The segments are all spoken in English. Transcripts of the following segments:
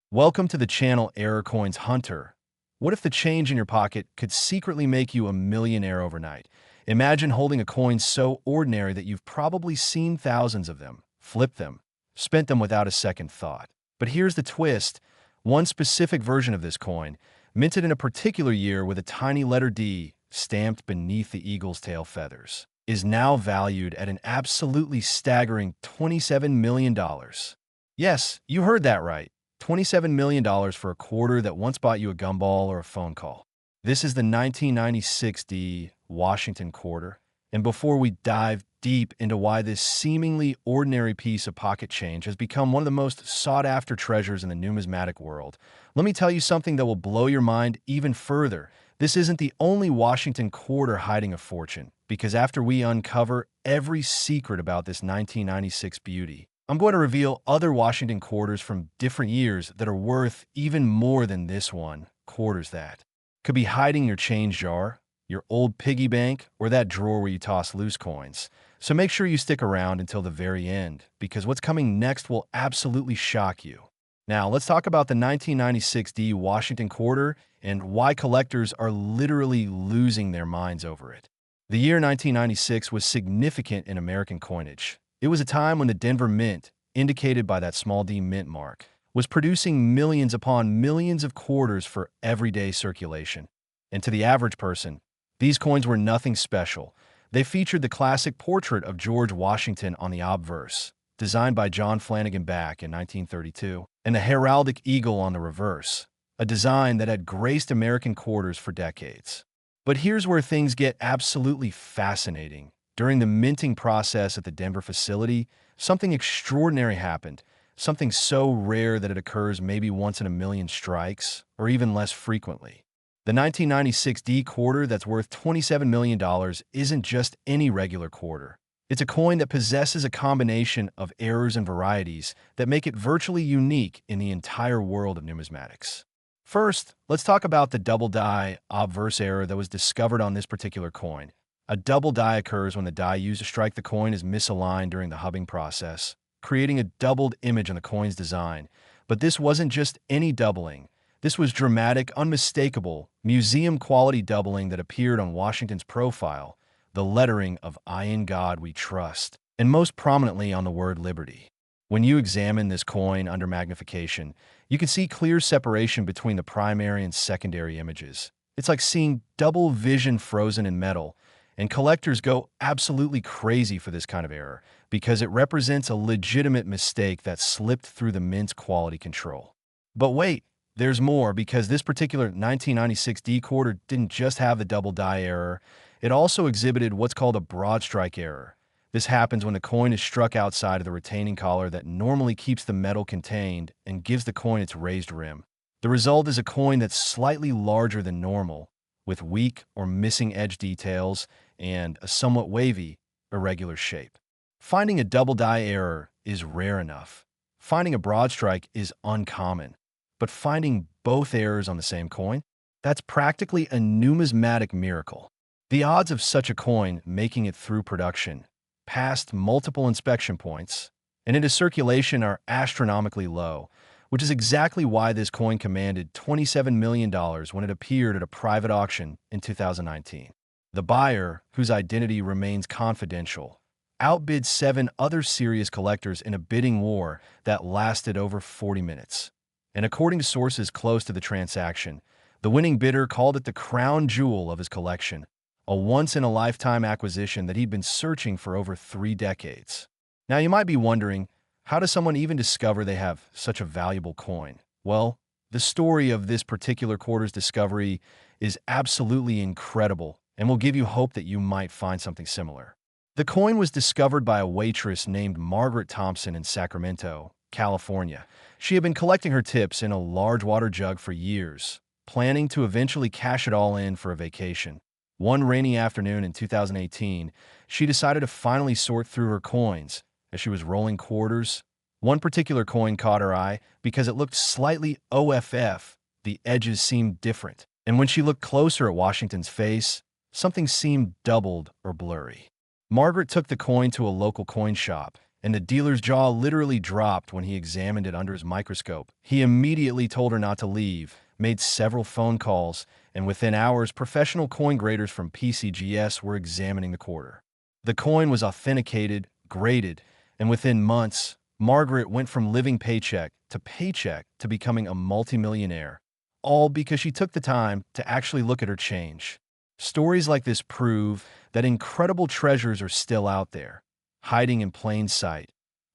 Welcome to the channel Error Coins Hunter. What if the change in your pocket could secretly make you a millionaire overnight? Imagine holding a coin so ordinary that you've probably seen thousands of them, flipped them, spent them without a second thought. But here's the twist. One specific version of this coin, minted in a particular year with a tiny letter D stamped beneath the eagle's tail feathers, is now valued at an absolutely staggering $27 million. Yes, you heard that right. $27 million for a quarter that once bought you a gumball or a phone call. This is the 1996 D Washington quarter. And before we dive deep into why this seemingly ordinary piece of pocket change has become one of the most sought-after treasures in the numismatic world, let me tell you something that will blow your mind even further. This isn't the only Washington quarter hiding a fortune, because after we uncover every secret about this 1996 beauty, I'm going to reveal other Washington quarters from different years that are worth even more than this one. Quarters that could be hiding in your change jar, your old piggy bank, or that drawer where you toss loose coins. So make sure you stick around until the very end, because what's coming next will absolutely shock you. Now, let's talk about the 1996 D Washington quarter and why collectors are literally losing their minds over it. The year 1996 was significant in American coinage. It was a time when the Denver Mint, indicated by that small d mint mark, was producing millions upon millions of quarters for everyday circulation. And to the average person, these coins were nothing special. They featured the classic portrait of George Washington on the obverse, designed by John Flanagan Back in 1932, and the heraldic eagle on the reverse, a design that had graced American quarters for decades. But here's where things get absolutely fascinating. During the minting process at the Denver facility, something extraordinary happened, something so rare that it occurs maybe once in a million strikes, or even less frequently. The 1996 D quarter that's worth $27 million isn't just any regular quarter. It's a coin that possesses a combination of errors and varieties that make it virtually unique in the entire world of numismatics. First, let's talk about the double die obverse error that was discovered on this particular coin. A double die occurs when the die used to strike the coin is misaligned during the hubbing process, creating a doubled image on the coin's design. But this wasn't just any doubling. This was dramatic, unmistakable, museum-quality doubling that appeared on Washington's profile, the lettering of "I in God We Trust," and most prominently on the word liberty. When you examine this coin under magnification, you can see clear separation between the primary and secondary images. It's like seeing double vision frozen in metal, and collectors go absolutely crazy for this kind of error because it represents a legitimate mistake that slipped through the mint's quality control. But wait, there's more, because this particular 1996 D quarter didn't just have the double die error, it also exhibited what's called a broad strike error. This happens when the coin is struck outside of the retaining collar that normally keeps the metal contained and gives the coin its raised rim. The result is a coin that's slightly larger than normal, with weak or missing edge details and a somewhat wavy, irregular shape. Finding a double die error is rare enough. Finding a broad strike is uncommon. But finding both errors on the same coin? That's practically a numismatic miracle. The odds of such a coin making it through production, past multiple inspection points, and into circulation are astronomically low, which is exactly why this coin commanded $27 million when it appeared at a private auction in 2019. The buyer, whose identity remains confidential, outbid 7 other serious collectors in a bidding war that lasted over 40 minutes. And according to sources close to the transaction, the winning bidder called it the crown jewel of his collection, a once-in-a-lifetime acquisition that he'd been searching for over 3 decades. Now, you might be wondering, how does someone even discover they have such a valuable coin? Well, the story of this particular quarter's discovery is absolutely incredible and will give you hope that you might find something similar. The coin was discovered by a waitress named Margaret Thompson in Sacramento, California. She had been collecting her tips in a large water jug for years, planning to eventually cash it all in for a vacation. One rainy afternoon in 2018, she decided to finally sort through her coins. As she was rolling quarters, one particular coin caught her eye because it looked slightly OFF. The edges seemed different. And when she looked closer at Washington's face, something seemed doubled or blurry. Margaret took the coin to a local coin shop, and the dealer's jaw literally dropped when he examined it under his microscope. He immediately told her not to leave, made several phone calls, and within hours, professional coin graders from PCGS were examining the quarter. The coin was authenticated, graded, and within months, Margaret went from living paycheck to becoming a multimillionaire, all because she took the time to actually look at her change. Stories like this prove that incredible treasures are still out there, hiding in plain sight,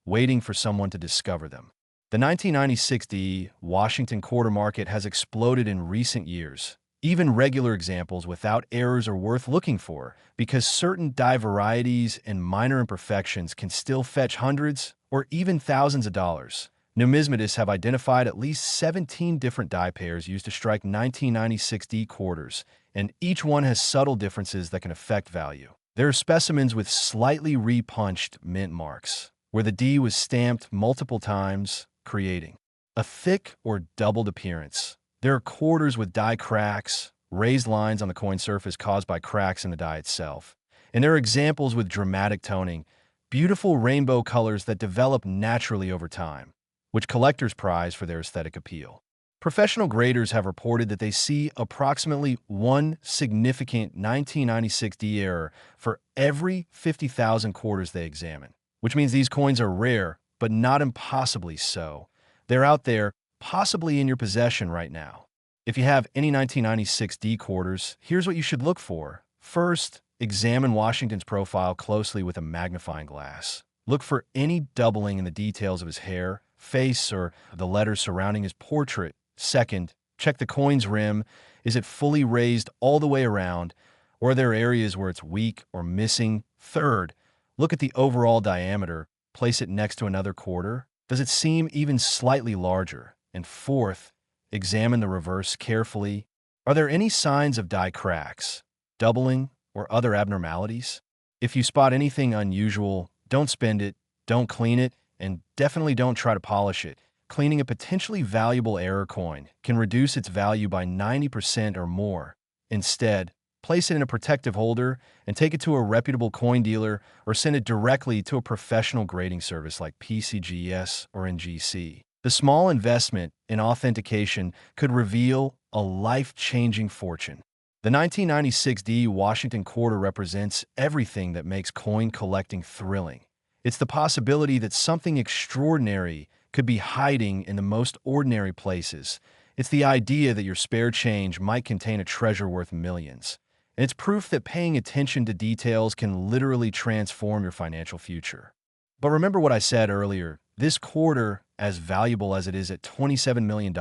waiting for someone to discover them. The 1996 Washington quarter market has exploded in recent years. Even regular examples without errors are worth looking for because certain die varieties and minor imperfections can still fetch hundreds or even thousands of dollars. Numismatists have identified at least 17 different die pairs used to strike 1996 quarters, and each one has subtle differences that can affect value. There are specimens with slightly repunched mint marks, where the D was stamped multiple times, creating a thick or doubled appearance. There are quarters with die cracks, raised lines on the coin surface caused by cracks in the die itself. And there are examples with dramatic toning, beautiful rainbow colors that develop naturally over time, which collectors prize for their aesthetic appeal. Professional graders have reported that they see approximately one significant 1996 D error for every 50,000 quarters they examine, which means these coins are rare, but not impossibly so. They're out there, possibly in your possession right now. If you have any 1996 D quarters, here's what you should look for. First, examine Washington's profile closely with a magnifying glass. Look for any doubling in the details of his hair, face, or the letters surrounding his portrait. Second, check the coin's rim. Is it fully raised all the way around, or are there areas where it's weak or missing? Third, look at the overall diameter. Place it next to another quarter. Does it seem even slightly larger? And fourth, examine the reverse carefully. Are there any signs of die cracks, doubling, or other abnormalities? If you spot anything unusual, don't spend it, don't clean it, and definitely don't try to polish it. Cleaning a potentially valuable error coin can reduce its value by 90% or more. Instead, place it in a protective holder and take it to a reputable coin dealer or send it directly to a professional grading service like PCGS or NGC. The small investment in authentication could reveal a life-changing fortune. The 1996 D Washington quarter represents everything that makes coin collecting thrilling. It's the possibility that something extraordinary could be hiding in the most ordinary places. It's the idea that your spare change might contain a treasure worth millions. And it's proof that paying attention to details can literally transform your financial future. But remember what I said earlier, this quarter, as valuable as it is at $27 million,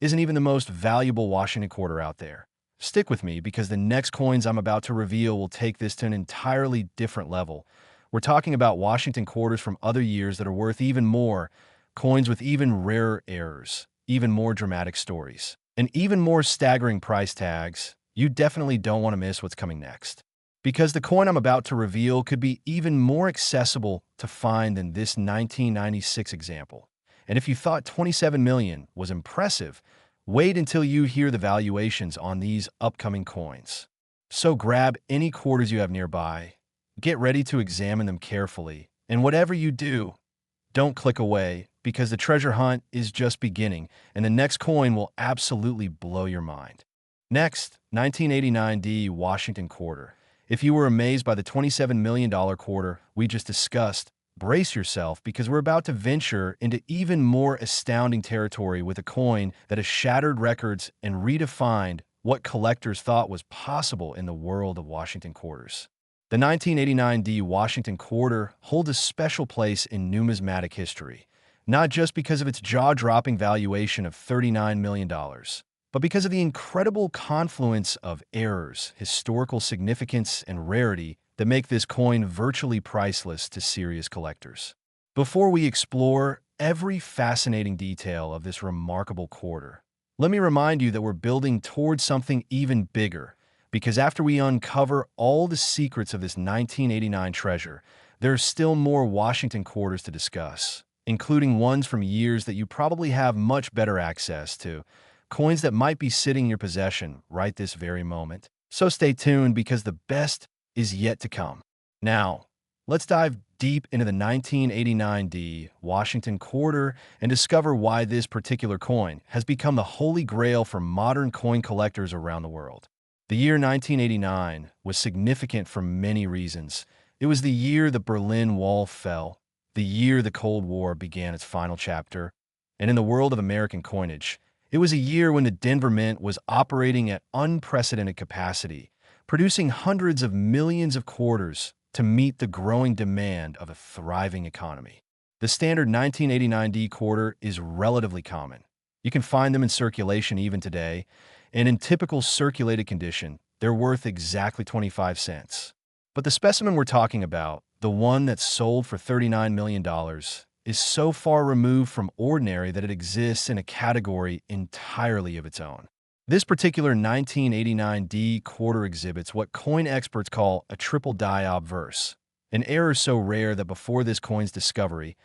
isn't even the most valuable Washington quarter out there. Stick with me because the next coins I'm about to reveal will take this to an entirely different level. We're talking about Washington quarters from other years that are worth even more, coins with even rarer errors, even more dramatic stories, and even more staggering price tags. You definitely don't want to miss what's coming next. Because the coin I'm about to reveal could be even more accessible to find than this 1996 example. And if you thought 27 million was impressive, wait until you hear the valuations on these upcoming coins. So grab any quarters you have nearby, get ready to examine them carefully, and whatever you do, don't click away because the treasure hunt is just beginning and the next coin will absolutely blow your mind. Next, 1989 D Washington quarter. If you were amazed by the $27 million quarter we just discussed, brace yourself because we're about to venture into even more astounding territory with a coin that has shattered records and redefined what collectors thought was possible in the world of Washington quarters. The 1989 D Washington quarter holds a special place in numismatic history, not just because of its jaw-dropping valuation of $39 million, but because of the incredible confluence of errors, historical significance, and rarity that make this coin virtually priceless to serious collectors. Before we explore every fascinating detail of this remarkable quarter, let me remind you that we're building towards something even bigger, because after we uncover all the secrets of this 1989 treasure, there are still more Washington quarters to discuss, including ones from years that you probably have much better access to, coins that might be sitting in your possession right this very moment. So stay tuned because the best is yet to come. Now, let's dive deep into the 1989 D Washington quarter and discover why this particular coin has become the holy grail for modern coin collectors around the world. The year 1989 was significant for many reasons. It was the year the Berlin Wall fell, the year the Cold War began its final chapter, and in the world of American coinage, it was a year when the Denver Mint was operating at unprecedented capacity, producing hundreds of millions of quarters to meet the growing demand of a thriving economy. The standard 1989 D quarter is relatively common. You can find them in circulation even today, and in typical circulated condition, they're worth exactly 25 cents. But the specimen we're talking about, the one that's sold for $39 million, is so far removed from ordinary that it exists in a category entirely of its own. This particular 1989 D quarter exhibits what coin experts call a triple die obverse, an error so rare that before this coin's discovery,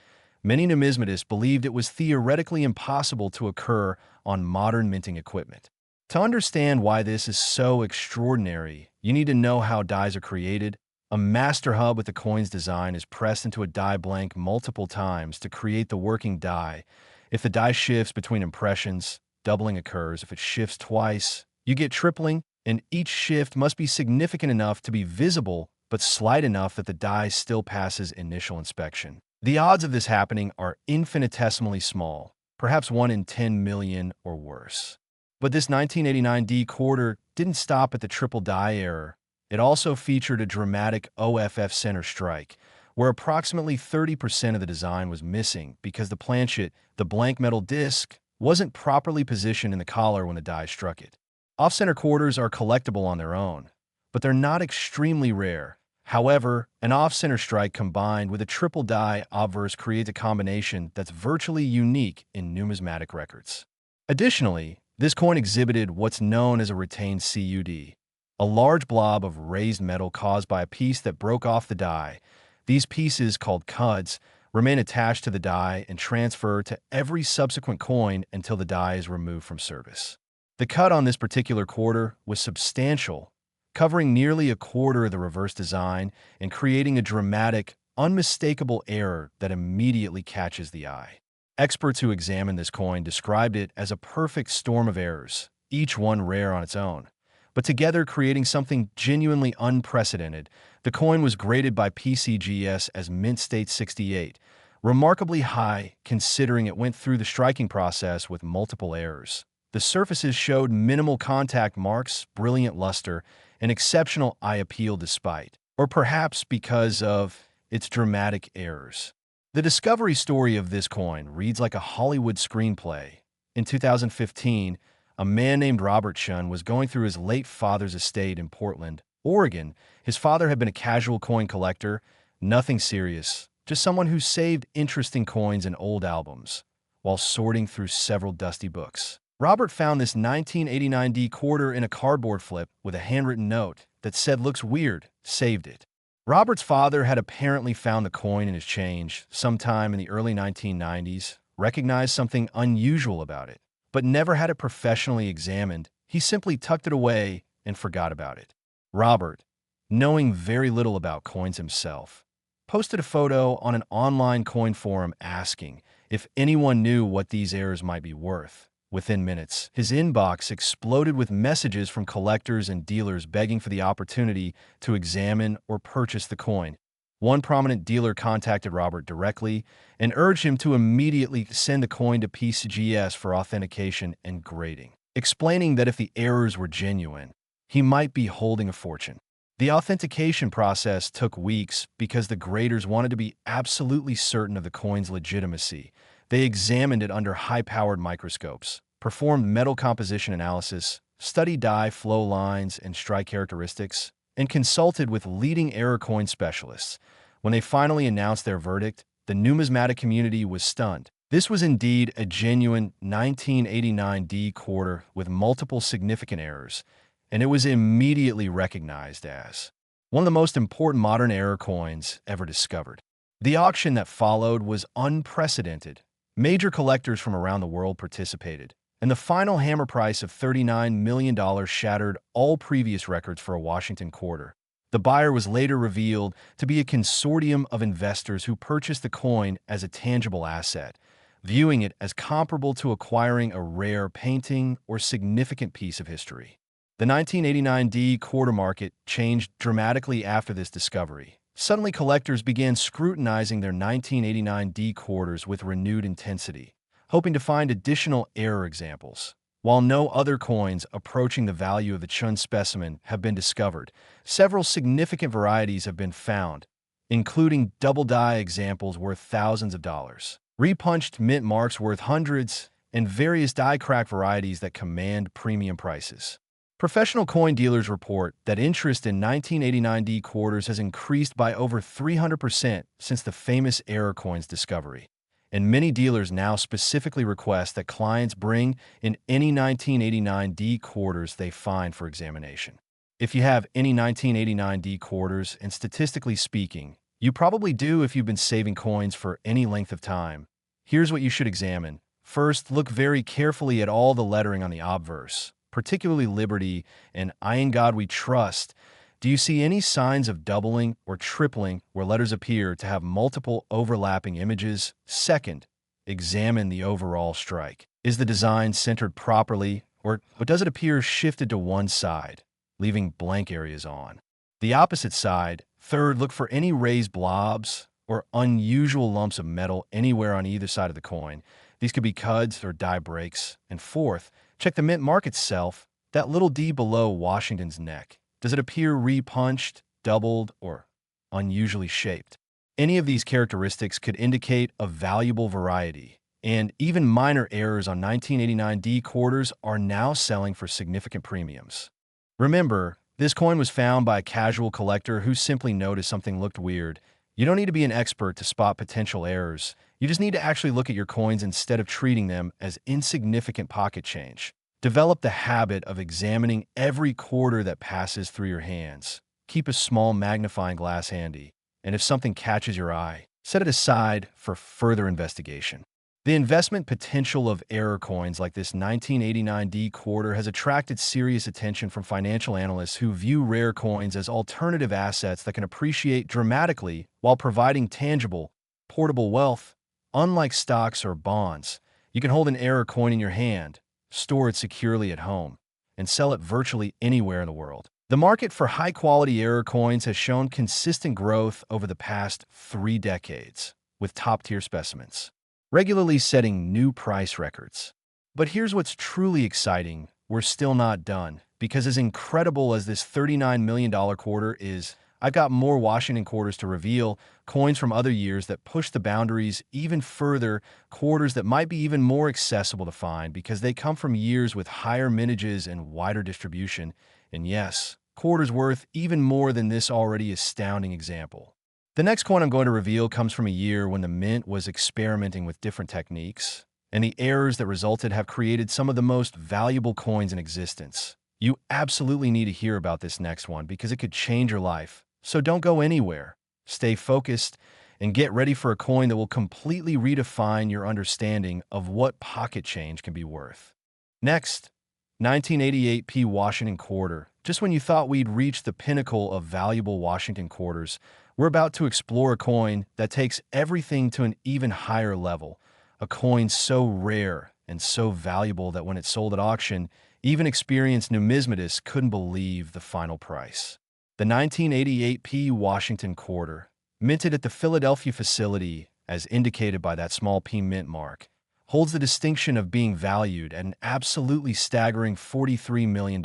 many numismatists believed it was theoretically impossible to occur on modern minting equipment. To understand why this is so extraordinary, you need to know how dies are created. A master hub with the coin's design is pressed into a die blank multiple times to create the working die. If the die shifts between impressions, doubling occurs. If it shifts twice, you get tripling, and each shift must be significant enough to be visible, but slight enough that the die still passes initial inspection. The odds of this happening are infinitesimally small, perhaps 1 in 10 million or worse. But this 1989 D quarter didn't stop at the triple die error. It also featured a dramatic OFF center strike, where approximately 30% of the design was missing because the planchet, the blank metal disc, wasn't properly positioned in the collar when the die struck it. Off-center quarters are collectible on their own, but they're not extremely rare. However, an off-center strike combined with a triple die obverse creates a combination that's virtually unique in numismatic records. Additionally, this coin exhibited what's known as a retained CUD, a large blob of raised metal caused by a piece that broke off the die. These pieces, called CUDs, remain attached to the die and transfer to every subsequent coin until the die is removed from service. The cut on this particular quarter was substantial, covering nearly a quarter of the reverse design and creating a dramatic, unmistakable error that immediately catches the eye. Experts who examined this coin described it as a perfect storm of errors, each one rare on its own, but together creating something genuinely unprecedented. The coin was graded by PCGS as Mint State 68, remarkably high considering it went through the striking process with multiple errors. The surfaces showed minimal contact marks, brilliant luster, and exceptional eye appeal despite, or perhaps because of, its dramatic errors. The discovery story of this coin reads like a Hollywood screenplay. In 2015, a man named Robert Shun was going through his late father's estate in Portland, Oregon. His father had been a casual coin collector, nothing serious, just someone who saved interesting coins and old albums, while sorting through several dusty books. Robert found this 1989 D quarter in a cardboard flip with a handwritten note that said, "Looks weird," saved it. Robert's father had apparently found the coin in his change sometime in the early 1990s, recognized something unusual about it, but never had it professionally examined. He simply tucked it away and forgot about it. Robert, knowing very little about coins himself, posted a photo on an online coin forum asking if anyone knew what these errors might be worth. Within minutes, his inbox exploded with messages from collectors and dealers begging for the opportunity to examine or purchase the coin. One prominent dealer contacted Robert directly and urged him to immediately send the coin to PCGS for authentication and grading, explaining that if the errors were genuine, he might be holding a fortune. The authentication process took weeks because the graders wanted to be absolutely certain of the coin's legitimacy. They examined it under high-powered microscopes, performed metal composition analysis, studied die flow lines and strike characteristics, and consulted with leading error coin specialists. When they finally announced their verdict, the numismatic community was stunned. This was indeed a genuine 1989 D quarter with multiple significant errors, and it was immediately recognized as one of the most important modern error coins ever discovered. The auction that followed was unprecedented. Major collectors from around the world participated, and the final hammer price of $39 million shattered all previous records for a Washington quarter. The buyer was later revealed to be a consortium of investors who purchased the coin as a tangible asset, viewing it as comparable to acquiring a rare painting or significant piece of history. The 1989 D quarter market changed dramatically after this discovery. Suddenly, collectors began scrutinizing their 1989 D quarters with renewed intensity, hoping to find additional error examples. While no other coins approaching the value of the Chun specimen have been discovered, several significant varieties have been found, including double-die examples worth thousands of dollars, repunched mint marks worth hundreds, and various die-crack varieties that command premium prices. Professional coin dealers report that interest in 1989 D quarters has increased by over 300% since the famous error coin's discovery, and many dealers now specifically request that clients bring in any 1989 D quarters they find for examination. If you have any 1989 D quarters, and statistically speaking, you probably do if you've been saving coins for any length of time, here's what you should examine. First, look very carefully at all the lettering on the obverse, particularly Liberty and I in God We Trust. Do you see any signs of doubling or tripling where letters appear to have multiple overlapping images? Second, examine the overall strike. Is the design centered properly, or does it appear shifted to one side, leaving blank areas on the opposite side? Third, look for any raised blobs or unusual lumps of metal anywhere on either side of the coin. These could be cuds or die breaks. And fourth, check the mint mark itself, that little D below Washington's neck. Does it appear repunched, doubled, or unusually shaped? Any of these characteristics could indicate a valuable variety, and even minor errors on 1989 D quarters are now selling for significant premiums. Remember, this coin was found by a casual collector who simply noticed something looked weird. You don't need to be an expert to spot potential errors. You just need to actually look at your coins instead of treating them as insignificant pocket change. Develop the habit of examining every quarter that passes through your hands. Keep a small magnifying glass handy, and if something catches your eye, set it aside for further investigation. The investment potential of error coins like this 1989 D quarter has attracted serious attention from financial analysts who view rare coins as alternative assets that can appreciate dramatically while providing tangible, portable wealth. Unlike stocks or bonds, you can hold an error coin in your hand, store it securely at home, and sell it virtually anywhere in the world. The market for high-quality error coins has shown consistent growth over the past 3 decades, with top-tier specimens regularly setting new price records. But here's what's truly exciting. We're still not done, because as incredible as this $39 million quarter is, I've got more Washington quarters to reveal, coins from other years that push the boundaries even further, quarters that might be even more accessible to find because they come from years with higher mintages and wider distribution. And yes, quarters worth even more than this already astounding example. The next coin I'm going to reveal comes from a year when the mint was experimenting with different techniques, and the errors that resulted have created some of the most valuable coins in existence. You absolutely need to hear about this next one because it could change your life. So don't go anywhere. Stay focused and get ready for a coin that will completely redefine your understanding of what pocket change can be worth. Next, 1988 P Washington quarter. Just when you thought we'd reached the pinnacle of valuable Washington quarters, we're about to explore a coin that takes everything to an even higher level. A coin so rare and so valuable that when it sold at auction, even experienced numismatists couldn't believe the final price. The 1988 P Washington quarter, minted at the Philadelphia facility, as indicated by that small P mint mark, holds the distinction of being valued at an absolutely staggering $43 million,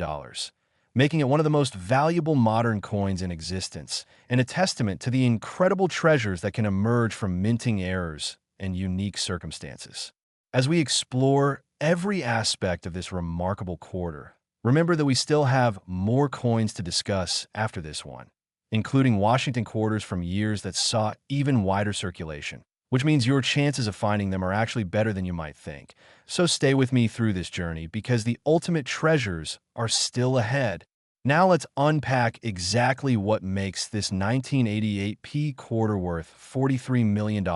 making it one of the most valuable modern coins in existence, and a testament to the incredible treasures that can emerge from minting errors and unique circumstances. As we explore every aspect of this remarkable quarter, remember that we still have more coins to discuss after this one, including Washington quarters from years that saw even wider circulation, which means your chances of finding them are actually better than you might think. So stay with me through this journey because the ultimate treasures are still ahead. Now let's unpack exactly what makes this 1988 P quarter worth $43 million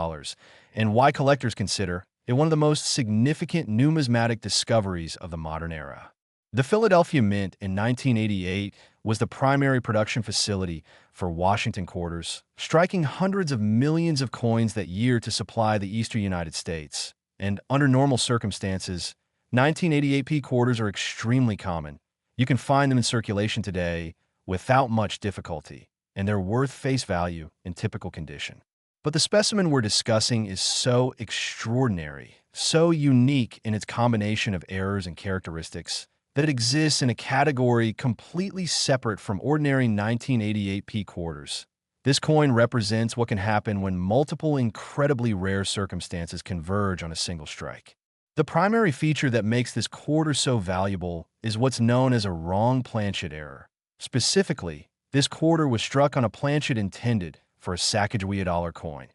and why collectors consider it one of the most significant numismatic discoveries of the modern era. The Philadelphia Mint in 1988 was the primary production facility for Washington quarters, striking hundreds of millions of coins that year to supply the eastern United States. And under normal circumstances, 1988p quarters are extremely common. You can find them in circulation today without much difficulty, and they're worth face value in typical condition. But the specimen we're discussing is so extraordinary, so unique in its combination of errors and characteristics, that it exists in a category completely separate from ordinary 1988p quarters. This coin represents what can happen when multiple incredibly rare circumstances converge on a single strike. The primary feature that makes this quarter so valuable is what's known as a wrong planchet error. Specifically, this quarter was struck on a planchet intended for a Sacagawea dollar coin.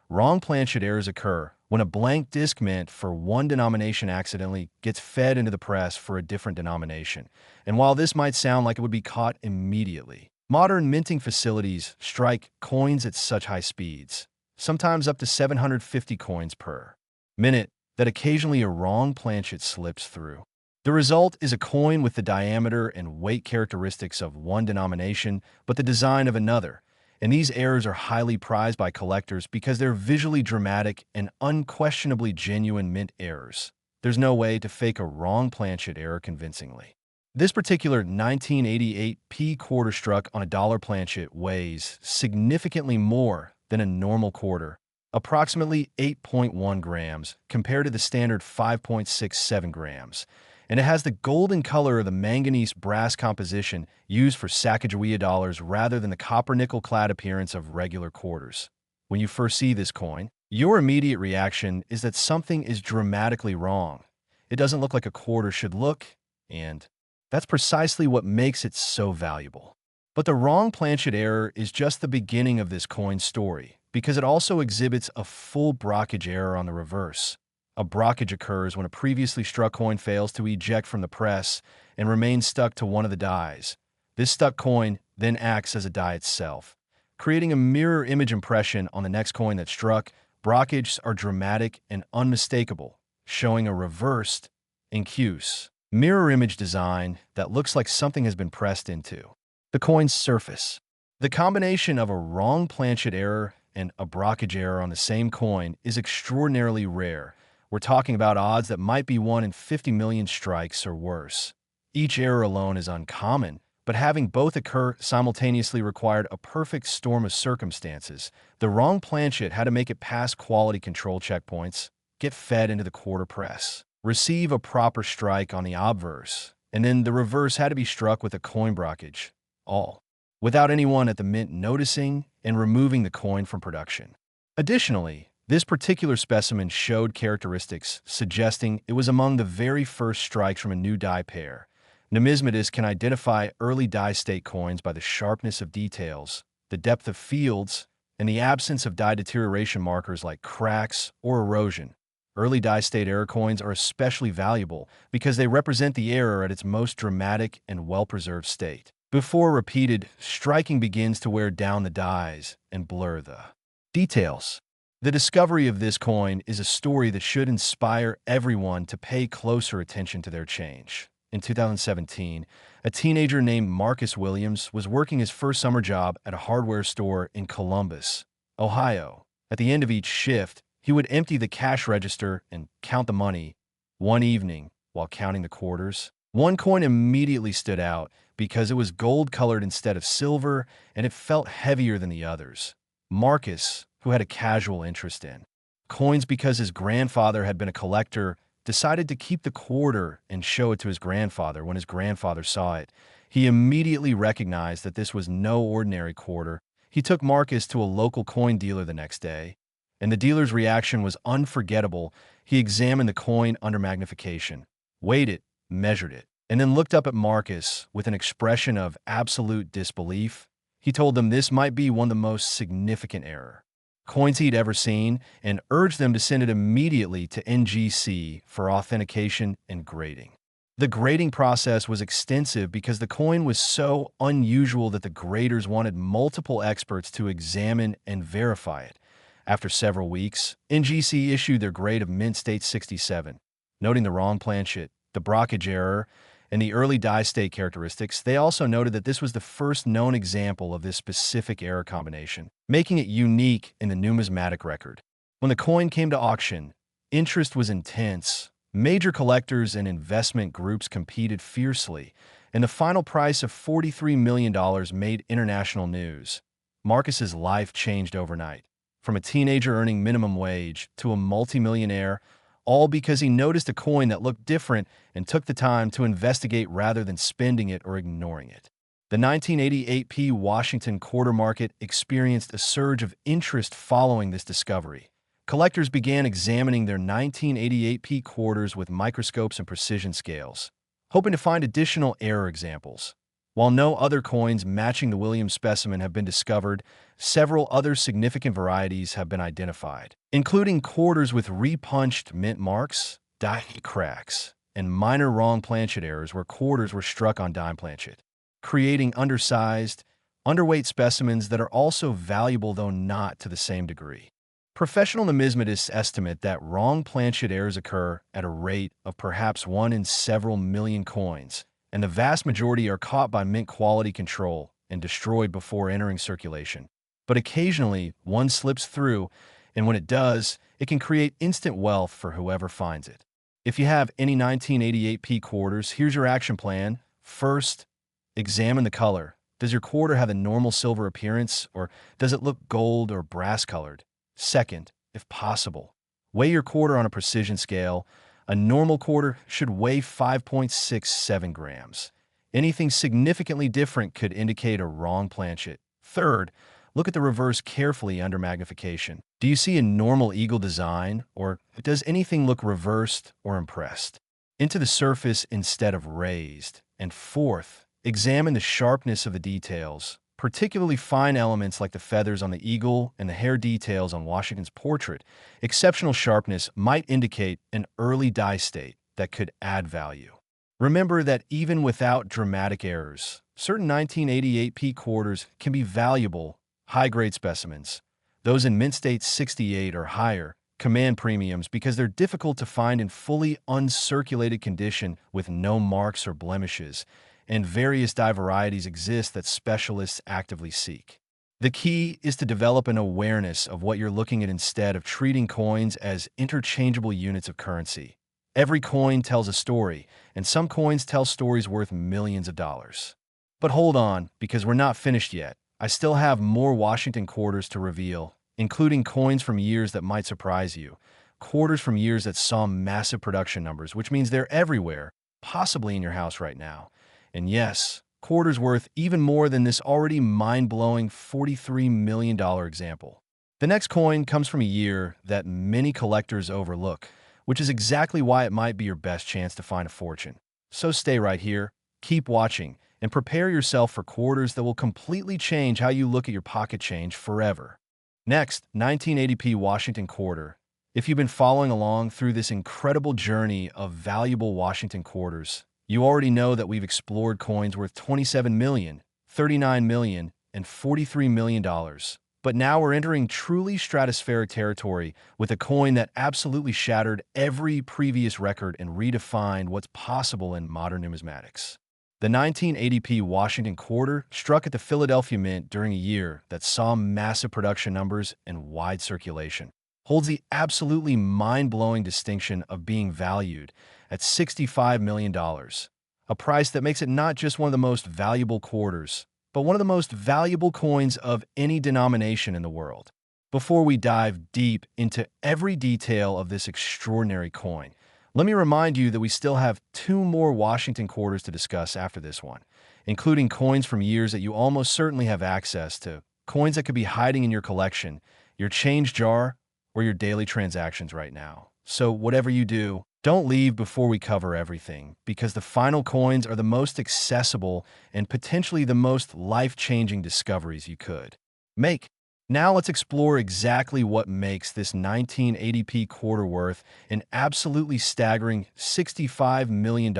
Wrong planchet errors occur when a blank disc meant for one denomination accidentally gets fed into the press for a different denomination. And while this might sound like it would be caught immediately, modern minting facilities strike coins at such high speeds, sometimes up to 750 coins per minute, that occasionally a wrong planchet slips through. The result is a coin with the diameter and weight characteristics of one denomination, but the design of another. And these errors are highly prized by collectors because they're visually dramatic and unquestionably genuine mint errors. There's no way to fake a wrong planchet error convincingly. This particular 1988p quarter struck on a dollar planchet weighs significantly more than a normal quarter, approximately 8.1 grams compared to the standard 5.67 grams. And it has the golden color of the manganese brass composition used for Sacagawea dollars rather than the copper-nickel clad appearance of regular quarters. When you first see this coin, your immediate reaction is that something is dramatically wrong. It doesn't look like a quarter should look, and that's precisely what makes it so valuable. But the wrong planchet error is just the beginning of this coin story, because it also exhibits a full brockage error on the reverse. A brockage occurs when a previously struck coin fails to eject from the press and remains stuck to one of the dies. This stuck coin then acts as a die itself, creating a mirror image impression on the next coin that struck. Brockages are dramatic and unmistakable, showing a reversed, incuse, mirror image design that looks like something has been pressed into the coin's surface. The combination of a wrong planchet error and a brockage error on the same coin is extraordinarily rare. We're talking about odds that might be 1 in 50 million strikes or worse. Each error alone is uncommon, but having both occur simultaneously required a perfect storm of circumstances. The wrong planchet had to make it past quality control checkpoints, get fed into the quarter press, receive a proper strike on the obverse, and then the reverse had to be struck with a coin brockage, all without anyone at the mint noticing and removing the coin from production. Additionally, this particular specimen showed characteristics suggesting it was among the very first strikes from a new die pair. Numismatists can identify early die state coins by the sharpness of details, the depth of fields, and the absence of die deterioration markers like cracks or erosion. Early die state error coins are especially valuable because they represent the error at its most dramatic and well-preserved state. Before repeated striking begins to wear down the dies and blur the details. The discovery of this coin is a story that should inspire everyone to pay closer attention to their change. In 2017, a teenager named Marcus Williams was working his first summer job at a hardware store in Columbus, Ohio. At the end of each shift, he would empty the cash register and count the money. One evening, while counting the quarters, one coin immediately stood out because it was gold-colored instead of silver, and it felt heavier than the others. Marcus, who had a casual interest in coins because his grandfather had been a collector, decided to keep the quarter and show it to his grandfather. When his grandfather saw it, he immediately recognized that this was no ordinary quarter. He took Marcus to a local coin dealer the next day, and the dealer's reaction was unforgettable. He examined the coin under magnification, weighed it, measured it, and then looked up at Marcus with an expression of absolute disbelief. He told them this might be one of the most significant coins he'd ever seen, and urged them to send it immediately to NGC for authentication and grading. The grading process was extensive because the coin was so unusual that the graders wanted multiple experts to examine and verify it. After several weeks, NGC issued their grade of Mint State 67, noting the wrong planchet, the brockage error, and the early die-state characteristics, they also noted that this was the first known example of this specific error combination, making it unique in the numismatic record. When the coin came to auction, interest was intense. Major collectors and investment groups competed fiercely, and the final price of $43 million made international news. Marcus's life changed overnight, from a teenager earning minimum wage to a multimillionaire, all because he noticed a coin that looked different and took the time to investigate rather than spending it or ignoring it. The 1988 P. Washington quarter market experienced a surge of interest following this discovery. Collectors began examining their 1988 P quarters with microscopes and precision scales, hoping to find additional error examples. While no other coins matching the Williams specimen have been discovered, several other significant varieties have been identified, including quarters with repunched mint marks, die cracks, and minor wrong planchet errors where quarters were struck on dime planchet, creating undersized, underweight specimens that are also valuable though not to the same degree. Professional numismatists estimate that wrong planchet errors occur at a rate of perhaps 1 in several million coins, and the vast majority are caught by mint quality control and destroyed before entering circulation. But occasionally, one slips through, and when it does, it can create instant wealth for whoever finds it. If you have any 1988 P quarters, here's your action plan. First, examine the color. Does your quarter have a normal silver appearance, or does it look gold or brass-colored? Second, if possible, weigh your quarter on a precision scale. A normal quarter should weigh 5.67 grams. Anything significantly different could indicate a wrong planchet. Third, look at the reverse carefully under magnification. Do you see a normal eagle design, or does anything look reversed or impressed? Into the surface instead of raised. And fourth, examine the sharpness of the details, particularly fine elements like the feathers on the eagle and the hair details on Washington's portrait. Exceptional sharpness might indicate an early die state that could add value. Remember that even without dramatic errors, certain 1988 P quarters can be valuable, high-grade specimens. Those in mint state 68 or higher command premiums because they're difficult to find in fully uncirculated condition with no marks or blemishes, and various die varieties exist that specialists actively seek. The key is to develop an awareness of what you're looking at instead of treating coins as interchangeable units of currency. Every coin tells a story, and some coins tell stories worth millions of dollars. But hold on, because we're not finished yet. I still have more Washington quarters to reveal, including coins from years that might surprise you. Quarters from years that saw massive production numbers, which means they're everywhere, possibly in your house right now. And yes, quarters worth even more than this already mind-blowing $43 million example. The next coin comes from a year that many collectors overlook, which is exactly why it might be your best chance to find a fortune. So stay right here, keep watching, and prepare yourself for quarters that will completely change how you look at your pocket change forever. Next, 1980 P Washington quarter. If you've been following along through this incredible journey of valuable Washington quarters, you already know that we've explored coins worth $27 million, $39 million, and $43 million. But now we're entering truly stratospheric territory with a coin that absolutely shattered every previous record and redefined what's possible in modern numismatics. The 1980 P Washington quarter struck at the Philadelphia Mint during a year that saw massive production numbers and wide circulation, holds the absolutely mind-blowing distinction of being valued at $65 million, a price that makes it not just one of the most valuable quarters, but one of the most valuable coins of any denomination in the world. Before we dive deep into every detail of this extraordinary coin, let me remind you that we still have 2 more Washington quarters to discuss after this one, including coins from years that you almost certainly have access to, coins that could be hiding in your collection, your change jar, or your daily transactions right now. So whatever you do, don't leave before we cover everything, because the final coins are the most accessible and potentially the most life-changing discoveries you could make. Now let's explore exactly what makes this 1980 P quarter worth an absolutely staggering $65 million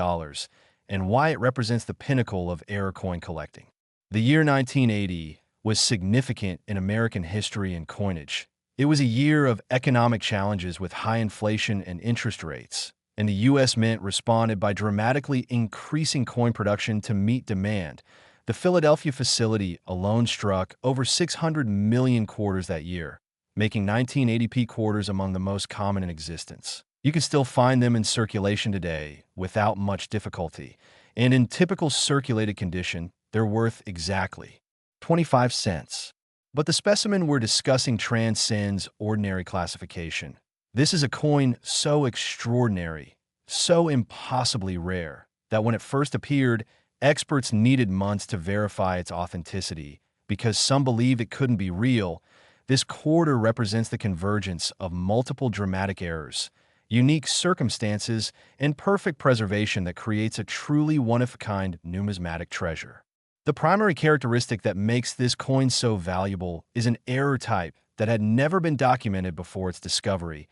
and why it represents the pinnacle of error coin collecting. The year 1980 was significant in American history and coinage. It was a year of economic challenges with high inflation and interest rates, and the U.S. Mint responded by dramatically increasing coin production to meet demand. The Philadelphia facility alone struck over 600 million quarters that year, making 1980p quarters among the most common in existence. You can still find them in circulation today without much difficulty, and in typical circulated condition, they're worth exactly 25 cents. But the specimen we're discussing transcends ordinary classification. This is a coin so extraordinary, so impossibly rare, that when it first appeared, experts needed months to verify its authenticity. Because some believe it couldn't be real, this quarter represents the convergence of multiple dramatic errors, unique circumstances, and perfect preservation that creates a truly one-of-a-kind numismatic treasure. The primary characteristic that makes this coin so valuable is an error type that had never been documented before its discovery.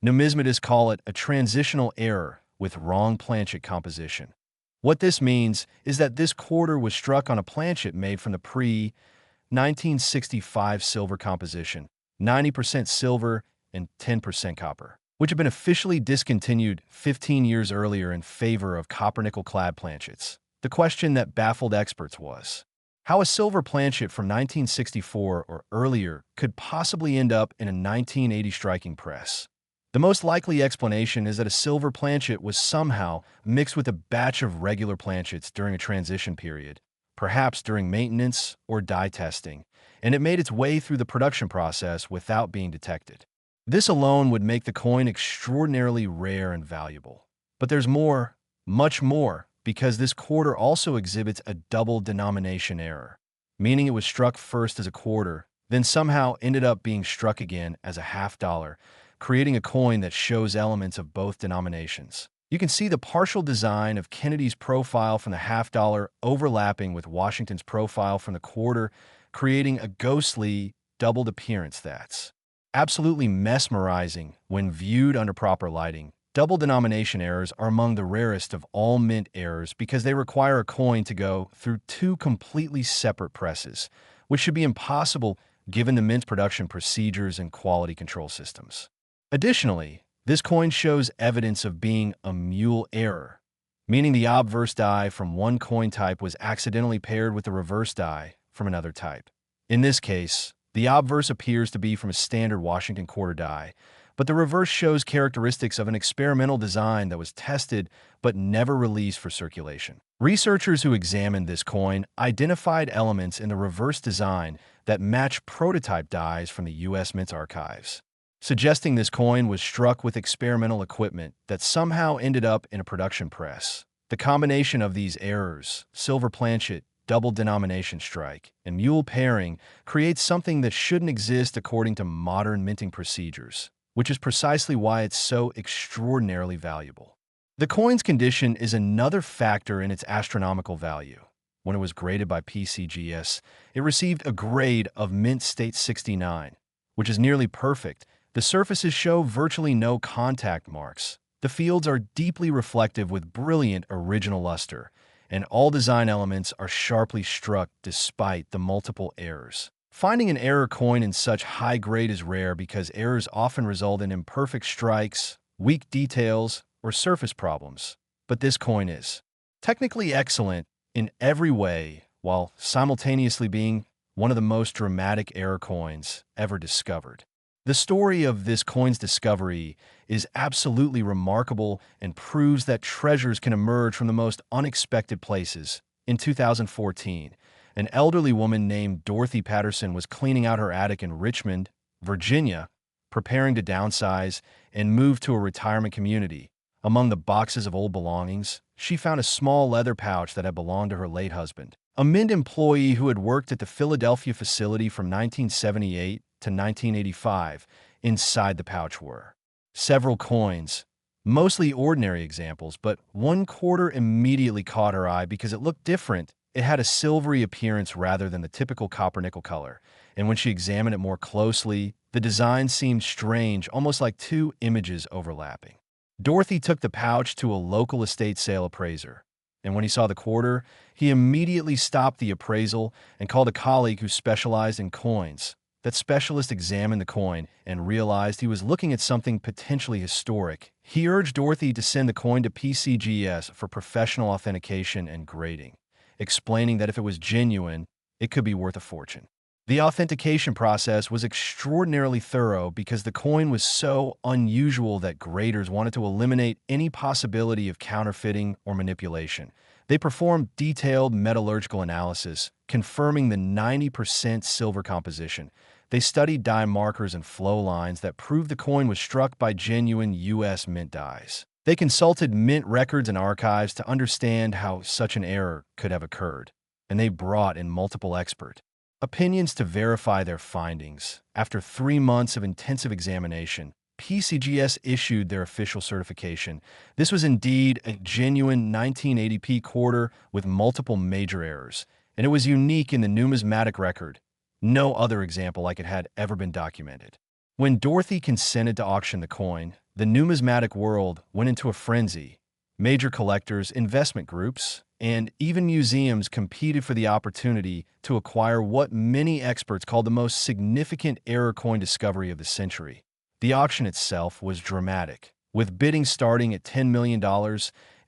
Numismatists call it a transitional error with wrong planchet composition. What this means is that this quarter was struck on a planchet made from the pre-1965 silver composition, 90% silver and 10% copper, which had been officially discontinued 15 years earlier in favor of copper-nickel-clad planchets. The question that baffled experts was how a silver planchet from 1964 or earlier could possibly end up in a 1980 striking press. The most likely explanation is that a silver planchet was somehow mixed with a batch of regular planchets during a transition period, perhaps during maintenance or die testing, and it made its way through the production process without being detected. This alone would make the coin extraordinarily rare and valuable. But there's more, much more, because this quarter also exhibits a double denomination error, meaning it was struck first as a quarter, then somehow ended up being struck again as a $50, creating a coin that shows elements of both denominations. You can see the partial design of Kennedy's profile from the $50 overlapping with Washington's profile from the quarter, creating a ghostly, doubled appearance that's absolutely mesmerizing when viewed under proper lighting. Double denomination errors are among the rarest of all mint errors because they require a coin to go through two completely separate presses, which should be impossible given the mint production procedures and quality control systems. Additionally, this coin shows evidence of being a mule error, meaning the obverse die from one coin type was accidentally paired with the reverse die from another type. In this case, the obverse appears to be from a standard Washington quarter die, but the reverse shows characteristics of an experimental design that was tested but never released for circulation. Researchers who examined this coin identified elements in the reverse design that match prototype dies from the U.S. Mint archives, suggesting this coin was struck with experimental equipment that somehow ended up in a production press. The combination of these errors, silver planchet, double denomination strike, and mule pairing, creates something that shouldn't exist according to modern minting procedures, which is precisely why it's so extraordinarily valuable. The coin's condition is another factor in its astronomical value. When it was graded by PCGS, it received a grade of Mint State 69, which is nearly perfect. The surfaces show virtually no contact marks. The fields are deeply reflective with brilliant original luster, and all design elements are sharply struck despite the multiple errors. Finding an error coin in such high grade is rare because errors often result in imperfect strikes, weak details, or surface problems. But this coin is technically excellent in every way, while simultaneously being one of the most dramatic error coins ever discovered. The story of this coin's discovery is absolutely remarkable and proves that treasures can emerge from the most unexpected places. In 2014, an elderly woman named Dorothy Patterson was cleaning out her attic in Richmond, Virginia, preparing to downsize and move to a retirement community. Among the boxes of old belongings, she found a small leather pouch that had belonged to her late husband, a Mint employee who had worked at the Philadelphia facility from 1978 to 1985. Inside the pouch were several coins, mostly ordinary examples, but one quarter immediately caught her eye because it looked different. It had a silvery appearance rather than the typical copper-nickel color, and when she examined it more closely, the design seemed strange, almost like two images overlapping. Dorothy took the pouch to a local estate sale appraiser, and when he saw the quarter, he immediately stopped the appraisal and called a colleague who specialized in coins. That specialist examined the coin and realized he was looking at something potentially historic. He urged Dorothy to send the coin to PCGS for professional authentication and grading, explaining that if it was genuine, it could be worth a fortune. The authentication process was extraordinarily thorough because the coin was so unusual that graders wanted to eliminate any possibility of counterfeiting or manipulation. They performed detailed metallurgical analysis, confirming the 90% silver composition. They studied die markers and flow lines that proved the coin was struck by genuine U.S. mint dies. They consulted mint records and archives to understand how such an error could have occurred, and they brought in multiple expert opinions to verify their findings. After 3 months of intensive examination, PCGS issued their official certification. This was indeed a genuine 1980p quarter with multiple major errors, and it was unique in the numismatic record. No other example like it had ever been documented. When Dorothy consented to auction the coin, the numismatic world went into a frenzy. Major collectors, investment groups, and even museums competed for the opportunity to acquire what many experts called the most significant error coin discovery of the century. The auction itself was dramatic, with bidding starting at $10 million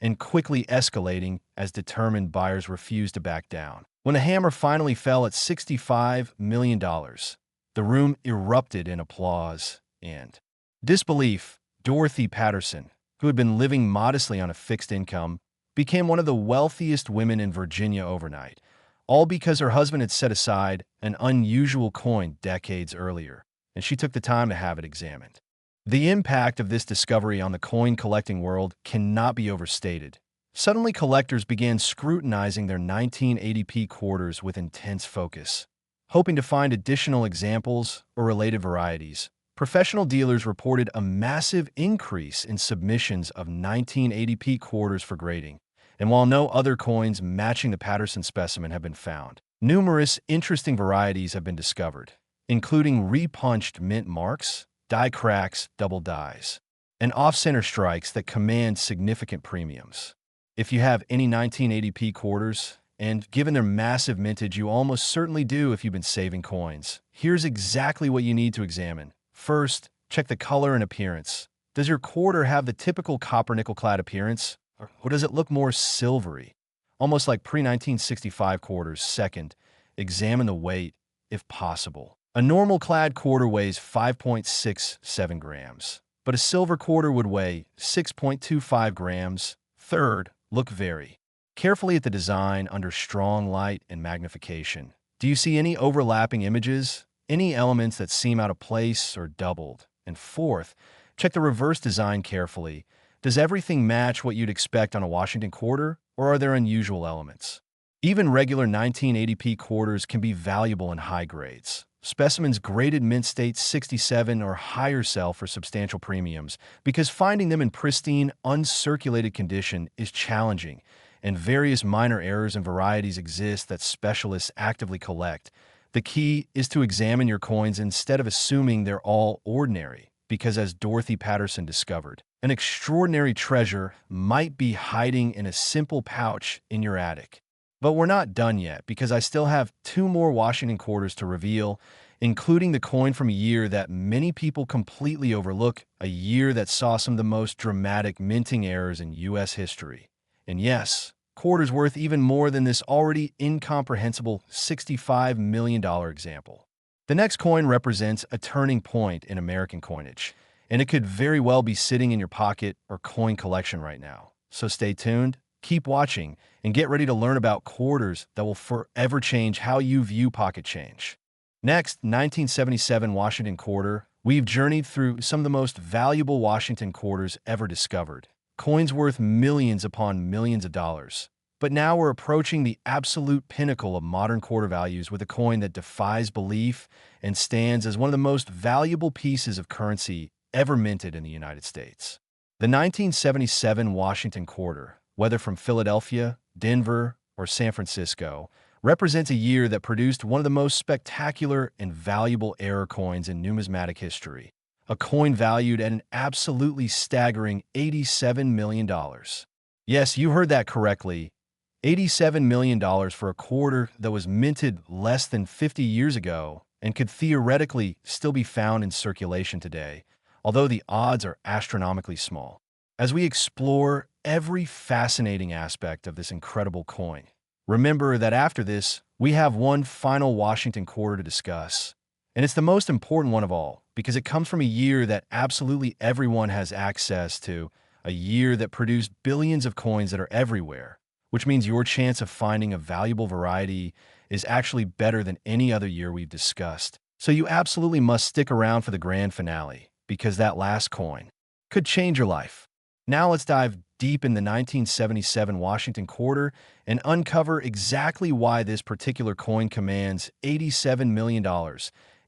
and quickly escalating as determined buyers refused to back down. When the hammer finally fell at $65 million, the room erupted in applause and disbelief. Dorothy Patterson, who had been living modestly on a fixed income, became one of the wealthiest women in Virginia overnight, all because her husband had set aside an unusual coin decades earlier, and she took the time to have it examined. The impact of this discovery on the coin collecting world cannot be overstated. Suddenly, collectors began scrutinizing their 1980p quarters with intense focus, hoping to find additional examples or related varieties. Professional dealers reported a massive increase in submissions of 1980p quarters for grading, and while no other coins matching the Patterson specimen have been found, numerous interesting varieties have been discovered, including repunched mint marks, die cracks, double dies, and off-center strikes that command significant premiums. If you have any 1980p quarters, and given their massive mintage, you almost certainly do if you've been saving coins, here's exactly what you need to examine. First, check the color and appearance. Does your quarter have the typical copper-nickel clad appearance, or does it look more silvery, almost like pre-1965 quarters? Second, examine the weight, if possible. A normal clad quarter weighs 5.67 grams, but a silver quarter would weigh 6.25 grams. Third, look very carefully at the design under strong light and magnification. Do you see any overlapping images? Any elements that seem out of place or doubled? And fourth, check the reverse design carefully. Does everything match what you'd expect on a Washington quarter, or are there unusual elements? Even regular 1980p quarters can be valuable in high grades. Specimens graded mint state 67 or higher sell for substantial premiums because finding them in pristine, uncirculated condition is challenging, and various minor errors and varieties exist that specialists actively collect. The key is to examine your coins instead of assuming they're all ordinary, because as Dorothy Patterson discovered, an extraordinary treasure might be hiding in a simple pouch in your attic. But we're not done yet, because I still have 2 more Washington quarters to reveal, including the coin from a year that many people completely overlook, a year that saw some of the most dramatic minting errors in U.S. history. And yes, quarters worth even more than this already incomprehensible $65 million example. The next coin represents a turning point in American coinage, and it could very well be sitting in your pocket or coin collection right now. So stay tuned, keep watching, and get ready to learn about quarters that will forever change how you view pocket change. Next, 1977 Washington quarter. We've journeyed through some of the most valuable Washington quarters ever discovered, coins worth millions upon millions of dollars. But now we're approaching the absolute pinnacle of modern quarter values with a coin that defies belief and stands as one of the most valuable pieces of currency ever minted in the United States. The 1977 Washington quarter, whether from Philadelphia, Denver, or San Francisco, represents a year that produced one of the most spectacular and valuable error coins in numismatic history, a coin valued at an absolutely staggering $87 million. Yes, you heard that correctly. $87 million for a quarter that was minted less than 50 years ago and could theoretically still be found in circulation today, although the odds are astronomically small. As we explore every fascinating aspect of this incredible coin, remember that after this, we have one final Washington quarter to discuss. And it's the most important one of all, because it comes from a year that absolutely everyone has access to, a year that produced billions of coins that are everywhere, which means your chance of finding a valuable variety is actually better than any other year we've discussed. So you absolutely must stick around for the grand finale, because that last coin could change your life. Now let's dive deep in the 1977 Washington quarter and uncover exactly why this particular coin commands $87 million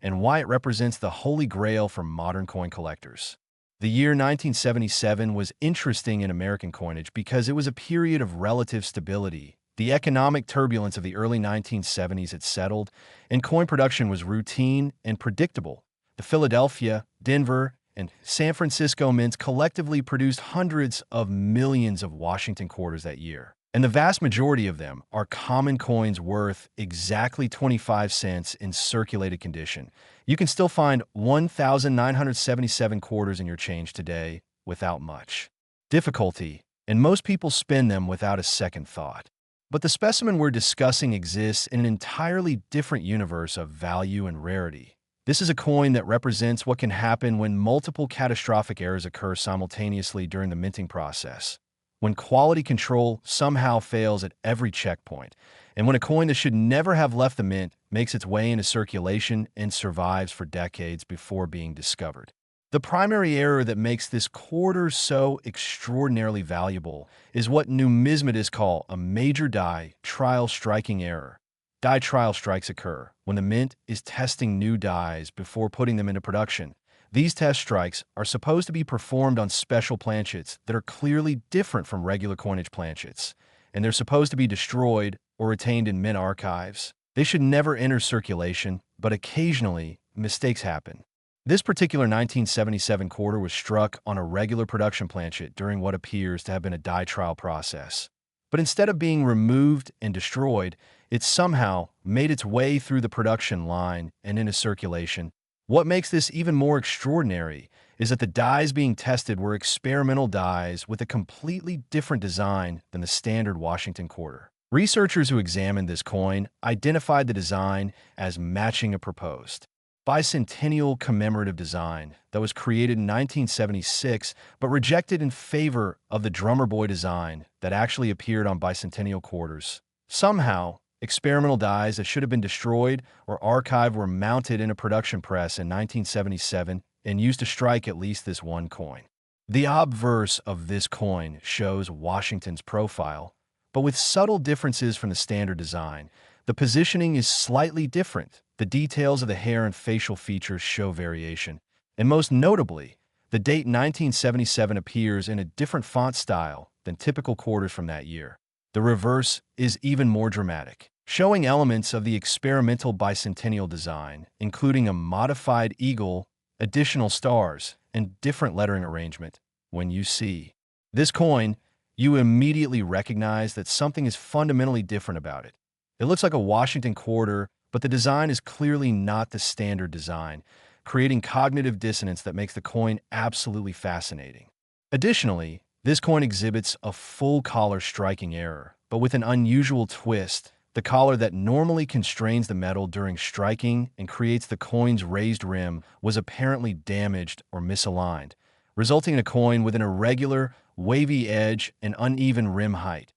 and why it represents the holy grail for modern coin collectors. The year 1977 was interesting in American coinage because it was a period of relative stability. The economic turbulence of the early 1970s had settled, and coin production was routine and predictable. The Philadelphia, Denver, and San Francisco mints collectively produced hundreds of millions of Washington quarters that year. And the vast majority of them are common coins worth exactly 25 cents in circulated condition. You can still find 1,977 quarters in your change today without much difficulty, and most people spend them without a second thought. But the specimen we're discussing exists in an entirely different universe of value and rarity. This is a coin that represents what can happen when multiple catastrophic errors occur simultaneously during the minting process. When quality control somehow fails at every checkpoint, and when a coin that should never have left the mint makes its way into circulation and survives for decades before being discovered. The primary error that makes this quarter so extraordinarily valuable is what numismatists call a major die trial striking error. Die trial strikes occur when the mint is testing new dies before putting them into production. These test strikes are supposed to be performed on special planchets that are clearly different from regular coinage planchets, and they're supposed to be destroyed or retained in mint archives. They should never enter circulation, but occasionally mistakes happen. This particular 1977 quarter was struck on a regular production planchet during what appears to have been a die trial process. But instead of being removed and destroyed, it somehow made its way through the production line and into circulation. What makes this even more extraordinary is that the dies being tested were experimental dies with a completely different design than the standard Washington quarter. Researchers who examined this coin identified the design as matching a proposed bicentennial commemorative design that was created in 1976 but rejected in favor of the drummer boy design that actually appeared on bicentennial quarters. Somehow, experimental dies that should have been destroyed or archived were mounted in a production press in 1977 and used to strike at least this one coin. The obverse of this coin shows Washington's profile, but with subtle differences from the standard design. The positioning is slightly different. The details of the hair and facial features show variation. And most notably, the date 1977 appears in a different font style than typical quarters from that year. The reverse is even more dramatic, showing elements of the experimental bicentennial design, including a modified eagle, additional stars, and different lettering arrangement. When you see this coin, you immediately recognize that something is fundamentally different about it. It looks like a Washington quarter, but the design is clearly not the standard design, creating cognitive dissonance that makes the coin absolutely fascinating. Additionally, this coin exhibits a full collar striking error, but with an unusual twist. The collar that normally constrains the metal during striking and creates the coin's raised rim was apparently damaged or misaligned, resulting in a coin with an irregular, wavy edge and uneven rim height.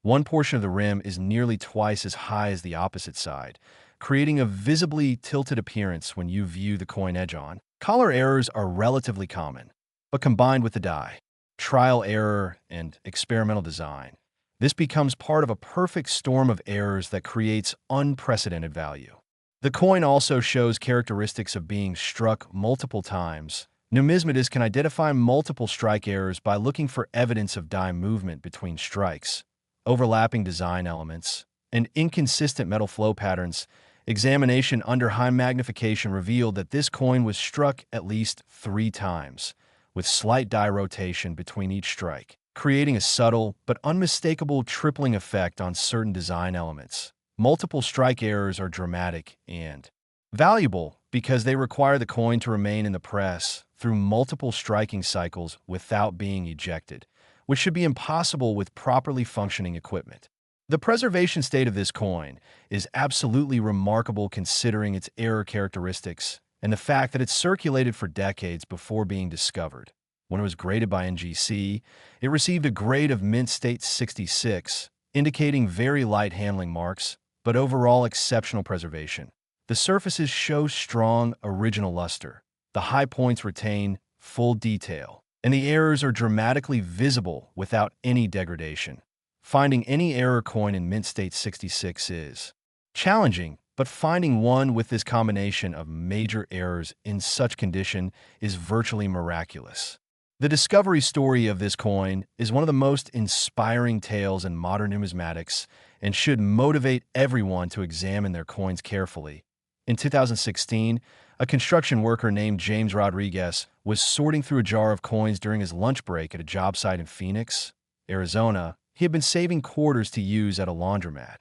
One portion of the rim is nearly twice as high as the opposite side, creating a visibly tilted appearance when you view the coin edge-on. Collar errors are relatively common, but combined with the die trial error and experimental design, this becomes part of a perfect storm of errors that creates unprecedented value. The coin also shows characteristics of being struck multiple times. Numismatists can identify multiple strike errors by looking for evidence of die movement between strikes, overlapping design elements, and inconsistent metal flow patterns. Examination under high magnification revealed that this coin was struck at least 3 times, with slight die rotation between each strike, creating a subtle but unmistakable tripling effect on certain design elements. Multiple strike errors are dramatic and Valuable because they require the coin to remain in the press through multiple striking cycles without being ejected, which should be impossible with properly functioning equipment. The preservation state of this coin is absolutely remarkable considering its error characteristics and the fact that it circulated for decades before being discovered. When it was graded by NGC, it received a grade of Mint State 66, indicating very light handling marks, but overall exceptional preservation. The surfaces show strong, original luster. The high points retain full detail, and the errors are dramatically visible without any degradation. Finding any error coin in Mint State 66 is challenging, but finding one with this combination of major errors in such condition is virtually miraculous. The discovery story of this coin is one of the most inspiring tales in modern numismatics and should motivate everyone to examine their coins carefully. In 2016, a construction worker named James Rodriguez was sorting through a jar of coins during his lunch break at a job site in Phoenix, Arizona. He had been saving quarters to use at a laundromat,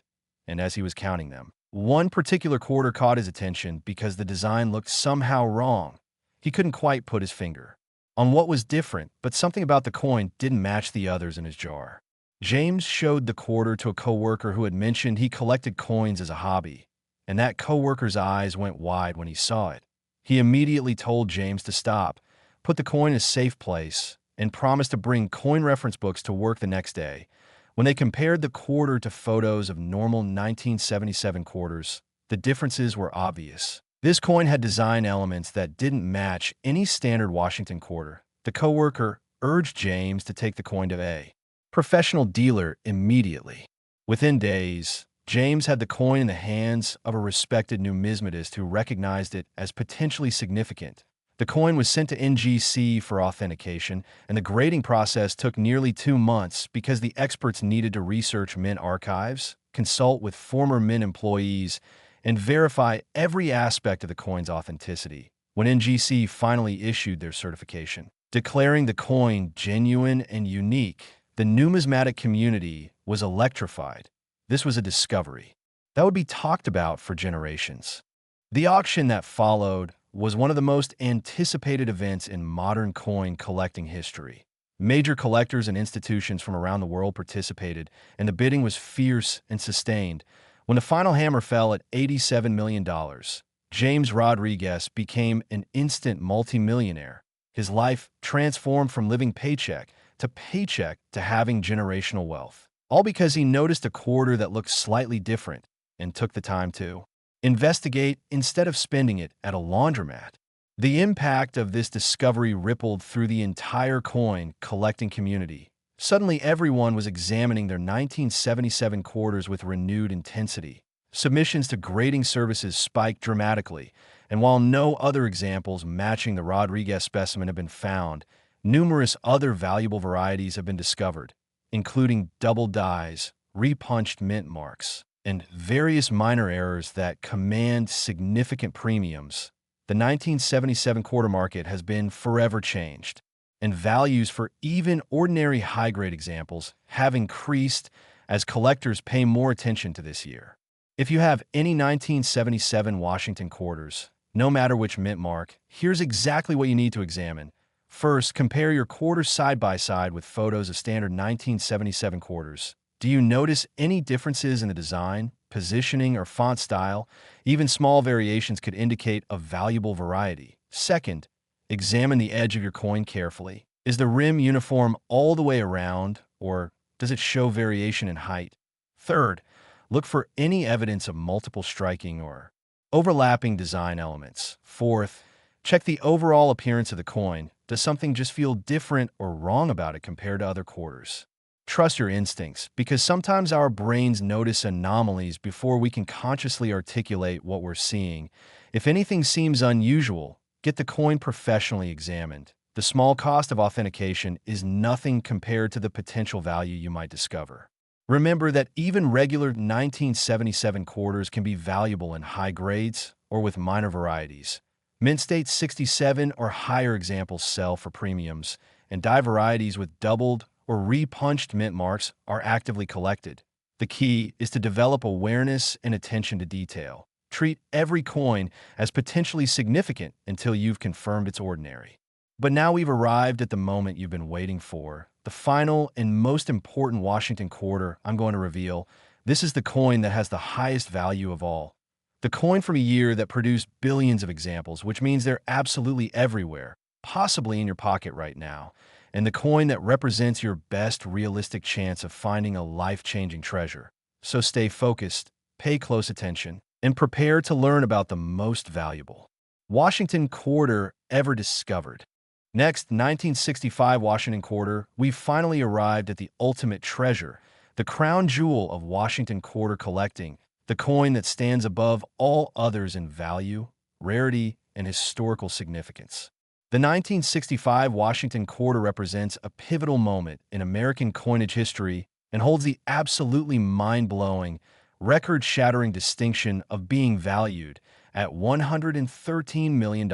and as he was counting them, one particular quarter caught his attention because the design looked somehow wrong. He couldn't quite put his finger on what was different, but something about the coin didn't match the others in his jar. James showed the quarter to a coworker who had mentioned he collected coins as a hobby, and that coworker's eyes went wide when he saw it. He immediately told James to stop, put the coin in a safe place, and promised to bring coin reference books to work the next day. When they compared the quarter to photos of normal 1977 quarters, the differences were obvious. This coin had design elements that didn't match any standard Washington quarter. The coworker urged James to take the coin to a professional dealer immediately. Within days, James had the coin in the hands of a respected numismatist who recognized it as potentially significant. The coin was sent to NGC for authentication, and the grading process took nearly 2 months because the experts needed to research Mint archives, consult with former Mint employees, and verify every aspect of the coin's authenticity. When NGC finally issued their certification, declaring the coin genuine and unique, the numismatic community was electrified. This was a discovery that would be talked about for generations. The auction that followed was one of the most anticipated events in modern coin collecting history. Major collectors and institutions from around the world participated, and the bidding was fierce and sustained. When the final hammer fell at $87 million, James Rodriguez became an instant multimillionaire. His life transformed from living paycheck to having generational wealth, all because he noticed a quarter that looked slightly different and took the time to investigate instead of spending it at a laundromat. The impact of this discovery rippled through the entire coin collecting community. Suddenly, everyone was examining their 1977 quarters with renewed intensity. Submissions to grading services spiked dramatically, and while no other examples matching the Rodriguez specimen have been found, numerous other valuable varieties have been discovered, including double dyes, repunched mint marks, and various minor errors that command significant premiums. The 1977 quarter market has been forever changed, and values for even ordinary high-grade examples have increased as collectors pay more attention to this year. If you have any 1977 Washington quarters, no matter which mint mark, here's exactly what you need to examine. First, compare your quarters side by side with photos of standard 1977 quarters. Do you notice any differences in the design, positioning, or font style? Even small variations could indicate a valuable variety. Second, examine the edge of your coin carefully. Is the rim uniform all the way around, or does it show variation in height? Third, look for any evidence of multiple striking or overlapping design elements. Fourth, check the overall appearance of the coin. Does something just feel different or wrong about it compared to other quarters? Trust your instincts, because sometimes our brains notice anomalies before we can consciously articulate what we're seeing. If anything seems unusual, get the coin professionally examined. The small cost of authentication is nothing compared to the potential value you might discover. Remember that even regular 1977 quarters can be valuable in high grades or with minor varieties. Mint State 67 or higher examples sell for premiums, and die varieties with doubled or repunched mint marks are actively collected. The key is to develop awareness and attention to detail. Treat every coin as potentially significant until you've confirmed it's ordinary. But now we've arrived at the moment you've been waiting for, the final and most important Washington quarter I'm going to reveal. This is the coin that has the highest value of all. The coin from a year that produced billions of examples, which means they're absolutely everywhere, possibly in your pocket right now, and the coin that represents your best realistic chance of finding a life-changing treasure. So stay focused, pay close attention, and prepare to learn about the most valuable Washington quarter ever discovered. Next, 1965 Washington quarter, we've finally arrived at the ultimate treasure, the crown jewel of Washington quarter collecting, the coin that stands above all others in value, rarity, and historical significance. The 1965 Washington quarter represents a pivotal moment in American coinage history and holds the absolutely mind-blowing, record-shattering distinction of being valued at $113 million.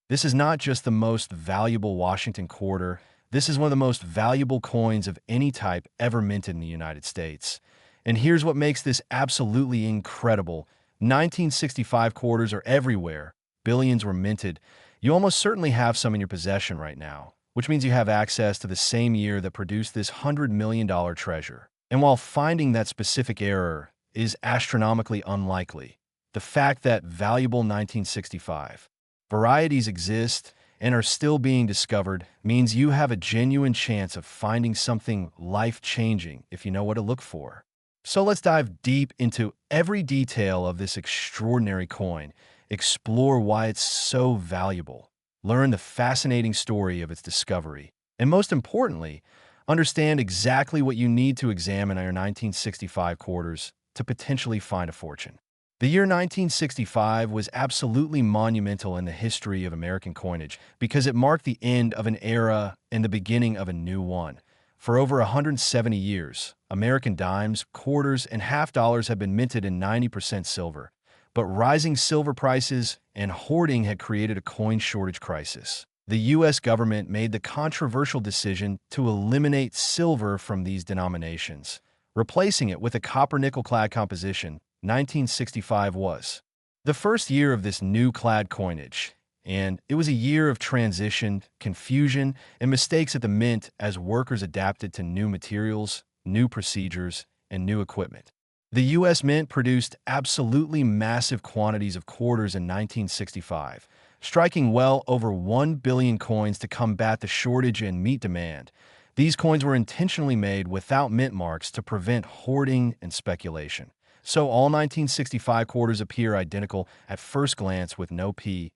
This is not just the most valuable Washington quarter, this is one of the most valuable coins of any type ever minted in the United States. And here's what makes this absolutely incredible. 1965 quarters are everywhere. Billions were minted. You almost certainly have some in your possession right now, which means you have access to the same year that produced this $100 million treasure. And while finding that specific error is astronomically unlikely, the fact that valuable 1965 varieties exist and are still being discovered means you have a genuine chance of finding something life-changing if you know what to look for. So let's dive deep into every detail of this extraordinary coin, explore why it's so valuable, learn the fascinating story of its discovery, and most importantly, understand exactly what you need to examine on your 1965 quarters to potentially find a fortune. The year 1965 was absolutely monumental in the history of American coinage because it marked the end of an era and the beginning of a new one. For over 170 years, American dimes, quarters, and half dollars have been minted in 90% silver. But rising silver prices and hoarding had created a coin shortage crisis. The U.S. government made the controversial decision to eliminate silver from these denominations, replacing it with a copper-nickel-clad composition. 1965 was the first year of this new clad coinage, and it was a year of transition, confusion, and mistakes at the mint as workers adapted to new materials, new procedures, and new equipment. The U.S. Mint produced absolutely massive quantities of quarters in 1965, striking well over 1 billion coins to combat the shortage and meet demand. These coins were intentionally made without mint marks to prevent hoarding and speculation. So all 1965 quarters appear identical at first glance with no P,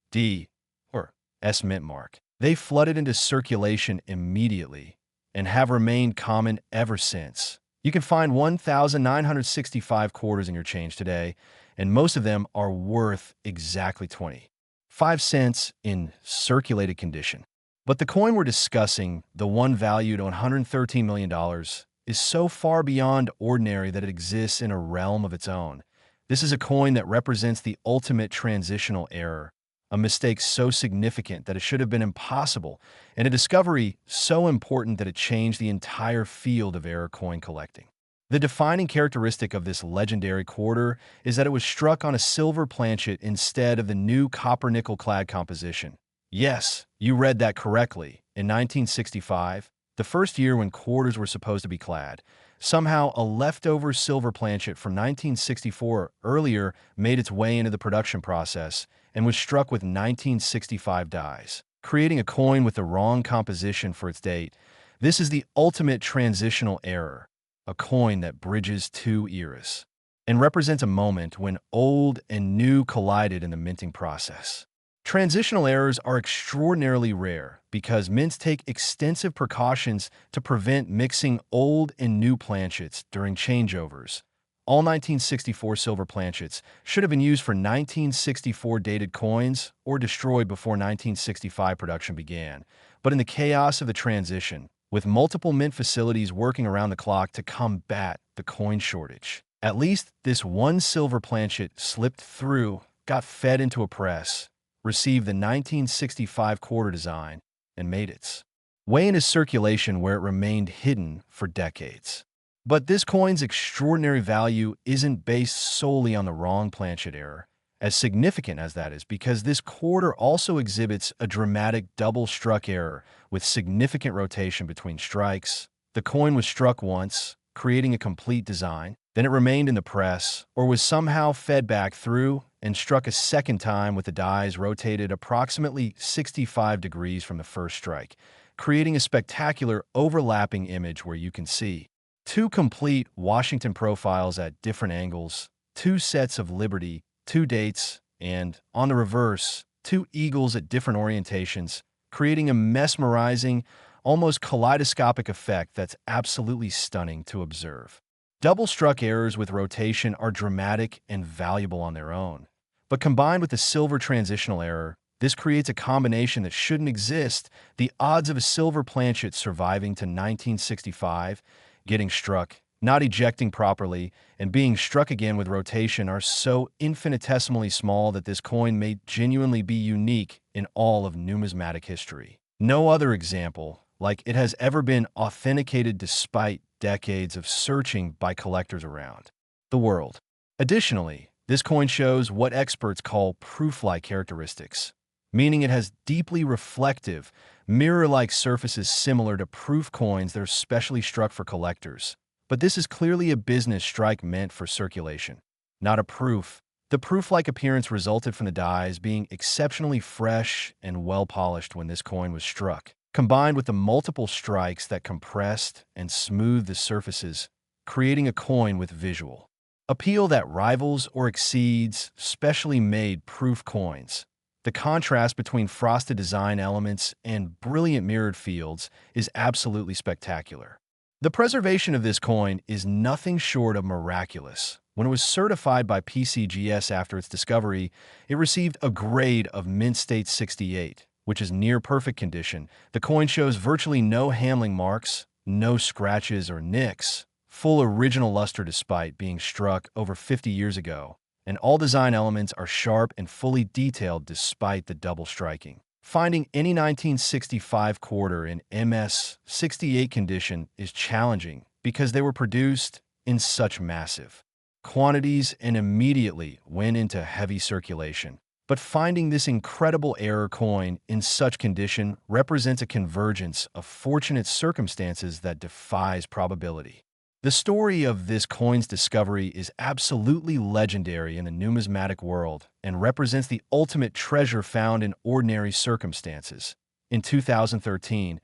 D, or S mint mark. They flooded into circulation immediately and have remained common ever since. You can find 1,965 quarters in your change today, and most of them are worth exactly 25 cents in circulated condition. But the coin we're discussing, the one valued at $113 million, is so far beyond ordinary that it exists in a realm of its own. This is a coin that represents the ultimate transitional error, a mistake so significant that it should have been impossible, and a discovery so important that it changed the entire field of error coin collecting. The defining characteristic of this legendary quarter is that it was struck on a silver planchet instead of the new copper-nickel-clad composition. Yes, you read that correctly. In 1965, the first year when quarters were supposed to be clad, somehow a leftover silver planchet from 1964 earlier made its way into the production process and was struck with 1965 dies, creating a coin with the wrong composition for its date. This is the ultimate transitional error, a coin that bridges two eras and represents a moment when old and new collided in the minting process. Transitional errors are extraordinarily rare because mints take extensive precautions to prevent mixing old and new planchets during changeovers. All 1964 silver planchets should have been used for 1964 dated coins or destroyed before 1965 production began. But in the chaos of the transition, with multiple mint facilities working around the clock to combat the coin shortage, at least this one silver planchet slipped through, got fed into a press, received the 1965 quarter design, and made its way into circulation where it remained hidden for decades. But this coin's extraordinary value isn't based solely on the wrong planchet error, as significant as that is, because this quarter also exhibits a dramatic double-struck error with significant rotation between strikes. The coin was struck once, creating a complete design, then it remained in the press, or was somehow fed back through and struck a second time with the dies rotated approximately 65 degrees from the first strike, creating a spectacular overlapping image where you can see two complete Washington profiles at different angles, two sets of Liberty, two dates, and, on the reverse, two eagles at different orientations, creating a mesmerizing, almost kaleidoscopic effect that's absolutely stunning to observe. Double-struck errors with rotation are dramatic and valuable on their own, but combined with the silver transitional error, this creates a combination that shouldn't exist. The odds of a silver planchet surviving to 1965, getting struck, not ejecting properly, and being struck again with rotation are so infinitesimally small that this coin may genuinely be unique in all of numismatic history. No other example like it has ever been authenticated despite decades of searching by collectors around the world. Additionally, this coin shows what experts call proof-like characteristics, meaning it has deeply reflective, mirror-like surfaces similar to proof coins that are specially struck for collectors. But this is clearly a business strike meant for circulation, not a proof. The proof-like appearance resulted from the dies being exceptionally fresh and well-polished when this coin was struck, combined with the multiple strikes that compressed and smoothed the surfaces, creating a coin with visual appeal that rivals or exceeds specially made proof coins. The contrast between frosted design elements and brilliant mirrored fields is absolutely spectacular. The preservation of this coin is nothing short of miraculous. When it was certified by PCGS after its discovery, it received a grade of Mint State 68, which is near perfect condition. The coin shows virtually no handling marks, no scratches or nicks, full original luster despite being struck over 50 years ago, and all design elements are sharp and fully detailed despite the double striking. Finding any 1965 quarter in MS 68 condition is challenging because they were produced in such massive quantities and immediately went into heavy circulation. But finding this incredible error coin in such condition represents a convergence of fortunate circumstances that defies probability. The story of this coin's discovery is absolutely legendary in the numismatic world and represents the ultimate treasure found in ordinary circumstances. In 2013,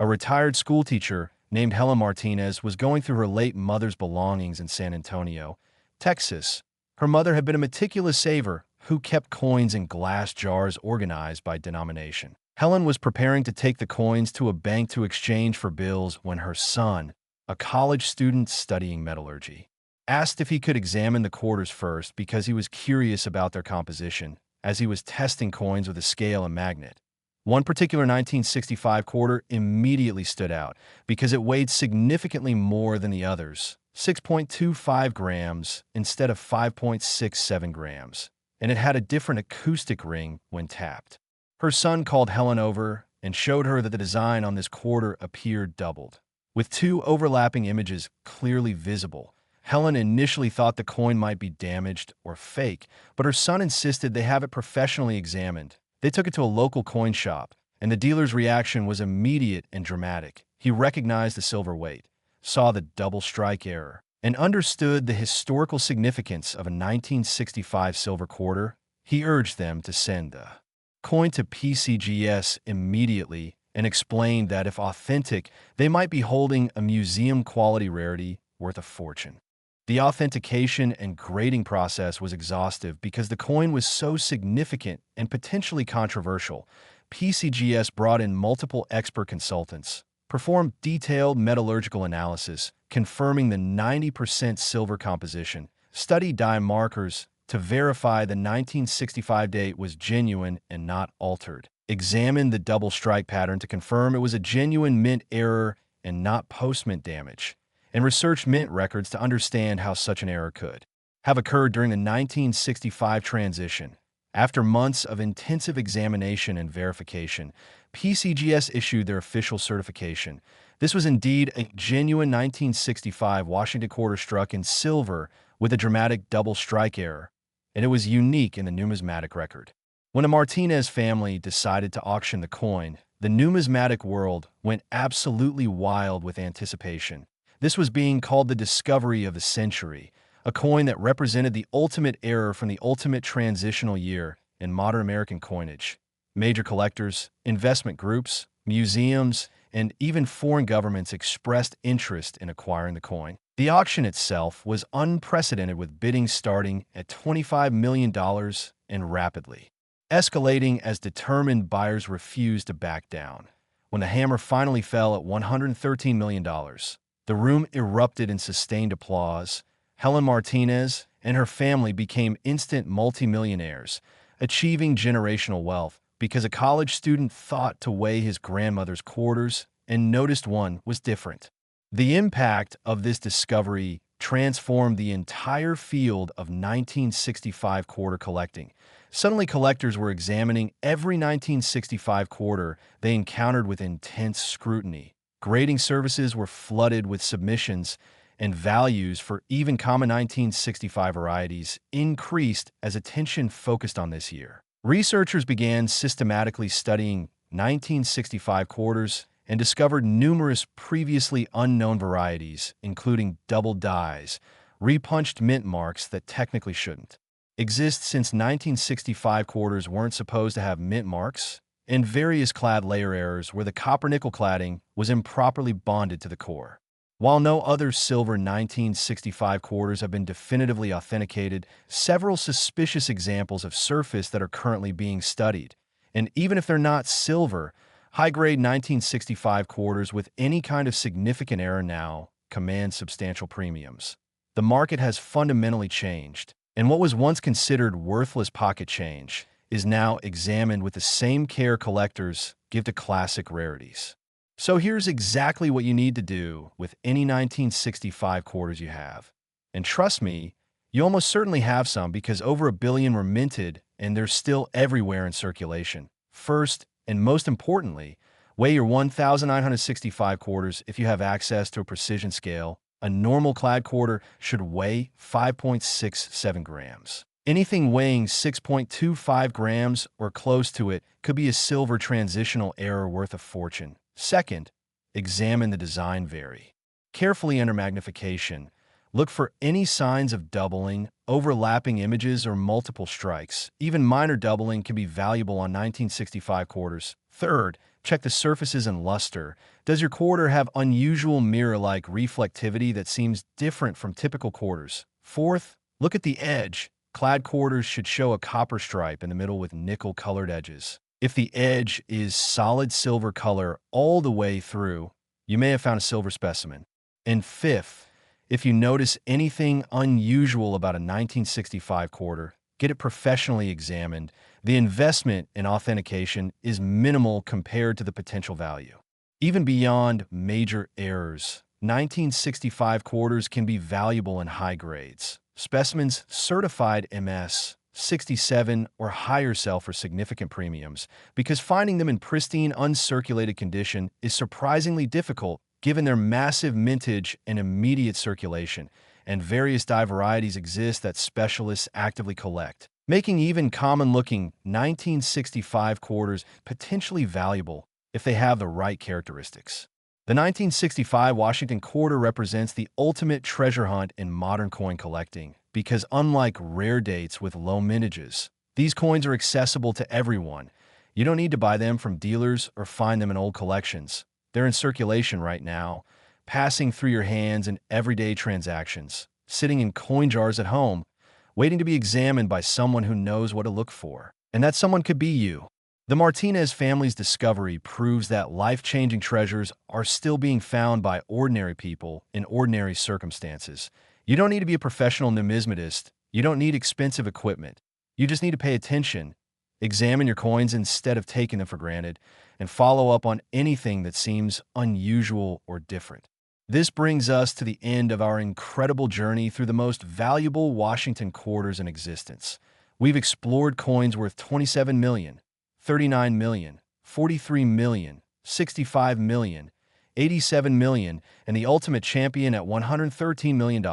a retired schoolteacher named Helen Martinez was going through her late mother's belongings in San Antonio, Texas. Her mother had been a meticulous saver who kept coins in glass jars organized by denomination. Helen was preparing to take the coins to a bank to exchange for bills when her son, a college student studying metallurgy, asked if he could examine the quarters first because he was curious about their composition, as he was testing coins with a scale and magnet. One particular 1965 quarter immediately stood out because it weighed significantly more than the others, 6.25 grams instead of 5.67 grams, and it had a different acoustic ring when tapped. Her son called Helen over and showed her that the design on this quarter appeared doubled, with two overlapping images clearly visible. Helen initially thought the coin might be damaged or fake, but her son insisted they have it professionally examined. They took it to a local coin shop, and the dealer's reaction was immediate and dramatic. He recognized the silver weight, saw the double strike error, and understood the historical significance of a 1965 silver quarter. He urged them to send the coin to PCGS immediately and explained that if authentic, they might be holding a museum-quality rarity worth a fortune. The authentication and grading process was exhaustive because the coin was so significant and potentially controversial. PCGS brought in multiple expert consultants, performed detailed metallurgical analysis, confirming the 90% silver composition, studied die markers to verify the 1965 date was genuine and not altered, examined the double strike pattern to confirm it was a genuine mint error and not post-mint damage, and researched mint records to understand how such an error could have occurred during the 1965 transition. After months of intensive examination and verification, PCGS issued their official certification, This was indeed a genuine 1965 Washington quarter struck in silver with a dramatic double strike error, and it was unique in the numismatic record. When the Martinez family decided to auction the coin, the numismatic world went absolutely wild with anticipation. This was being called the discovery of the century, a coin that represented the ultimate error from the ultimate transitional year in modern American coinage. Major collectors, investment groups, museums, and even foreign governments expressed interest in acquiring the coin. The auction itself was unprecedented, with bidding starting at $25 million and rapidly escalating as determined buyers refused to back down. When the hammer finally fell at $113 million, the room erupted in sustained applause. Helen Martinez and her family became instant multimillionaires, achieving generational wealth because a college student thought to weigh his grandmother's quarters and noticed one was different. The impact of this discovery transformed the entire field of 1965 quarter collecting. Suddenly, collectors were examining every 1965 quarter they encountered with intense scrutiny. Grading services were flooded with submissions, and values for even common 1965 varieties increased as attention focused on this year. Researchers began systematically studying 1965 quarters and discovered numerous previously unknown varieties, including double dies, repunched mint marks that technically shouldn't exist since 1965 quarters weren't supposed to have mint marks, and various clad layer errors where the copper-nickel cladding was improperly bonded to the core. While no other silver 1965 quarters have been definitively authenticated, several suspicious examples have surfaced that are currently being studied. And even if they're not silver, high-grade 1965 quarters with any kind of significant error now command substantial premiums. The market has fundamentally changed, and what was once considered worthless pocket change is now examined with the same care collectors give to classic rarities. So here's exactly what you need to do with any 1965 quarters you have. And trust me, you almost certainly have some, because over 1 billion were minted and they're still everywhere in circulation. First, and most importantly, weigh your 1,965 quarters if you have access to a precision scale. A normal clad quarter should weigh 5.67 grams. Anything weighing 6.25 grams or close to it could be a silver transitional error worth a fortune. Second, examine the design very carefully under magnification. Look for any signs of doubling, overlapping images, or multiple strikes. Even minor doubling can be valuable on 1965 quarters. Third, check the surfaces and luster. Does your quarter have unusual mirror-like reflectivity that seems different from typical quarters? Fourth, look at the edge. Clad quarters should show a copper stripe in the middle with nickel-colored edges. If the edge is solid silver color all the way through, you may have found a silver specimen. And fifth, if you notice anything unusual about a 1965 quarter, get it professionally examined. The investment in authentication is minimal compared to the potential value. Even beyond major errors, 1965 quarters can be valuable in high grades. Specimens certified MS 67 or higher sell for significant premiums, because finding them in pristine, uncirculated condition is surprisingly difficult given their massive mintage and immediate circulation, and various dye varieties exist that specialists actively collect, making even common-looking 1965 quarters potentially valuable if they have the right characteristics. The 1965 Washington quarter represents the ultimate treasure hunt in modern coin collecting, because unlike rare dates with low mintages, these coins are accessible to everyone. You don't need to buy them from dealers or find them in old collections. They're in circulation right now, passing through your hands in everyday transactions, sitting in coin jars at home, waiting to be examined by someone who knows what to look for. And that someone could be you. The Martinez family's discovery proves that life-changing treasures are still being found by ordinary people in ordinary circumstances. You don't need to be a professional numismatist. You don't need expensive equipment. You just need to pay attention, examine your coins instead of taking them for granted, and follow up on anything that seems unusual or different. This brings us to the end of our incredible journey through the most valuable Washington quarters in existence. We've explored coins worth 27 million, 39 million, 43 million, 65 million, $87 million, and the ultimate champion at $113 million.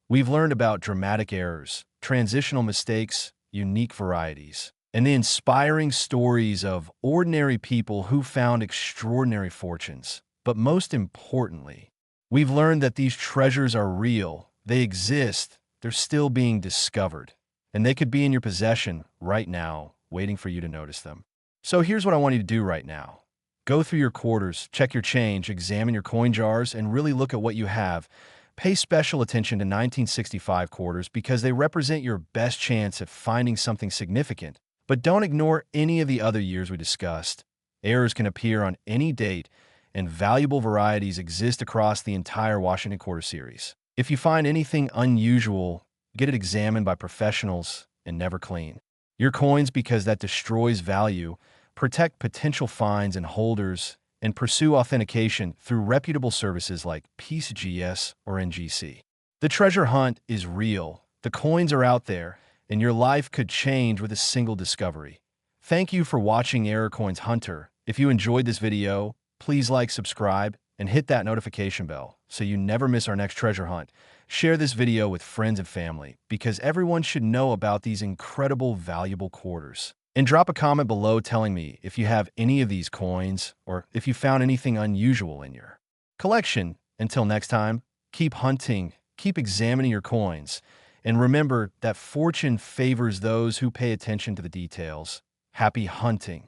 We've learned about dramatic errors, transitional mistakes, unique varieties, and the inspiring stories of ordinary people who found extraordinary fortunes. But most importantly, we've learned that these treasures are real, they exist, they're still being discovered, and they could be in your possession right now, waiting for you to notice them. So here's what I want you to do right now. Go through your quarters, check your change, examine your coin jars, and really look at what you have. Pay special attention to 1965 quarters because they represent your best chance at finding something significant. But don't ignore any of the other years we discussed. Errors can appear on any date, and valuable varieties exist across the entire Washington Quarter series. If you find anything unusual, get it examined by professionals and never clean your coins because that destroys value. Protect potential fines and holders, and pursue authentication through reputable services like PCGS or NGC. The treasure hunt is real, the coins are out there, and your life could change with a single discovery. Thank you for watching Error Coins Hunter. If you enjoyed this video, please like, subscribe, and hit that notification bell so you never miss our next treasure hunt. Share this video with friends and family because everyone should know about these incredible, valuable quarters. And drop a comment below telling me if you have any of these coins or if you found anything unusual in your collection. Until next time, keep hunting, keep examining your coins, and remember that fortune favors those who pay attention to the details. Happy hunting!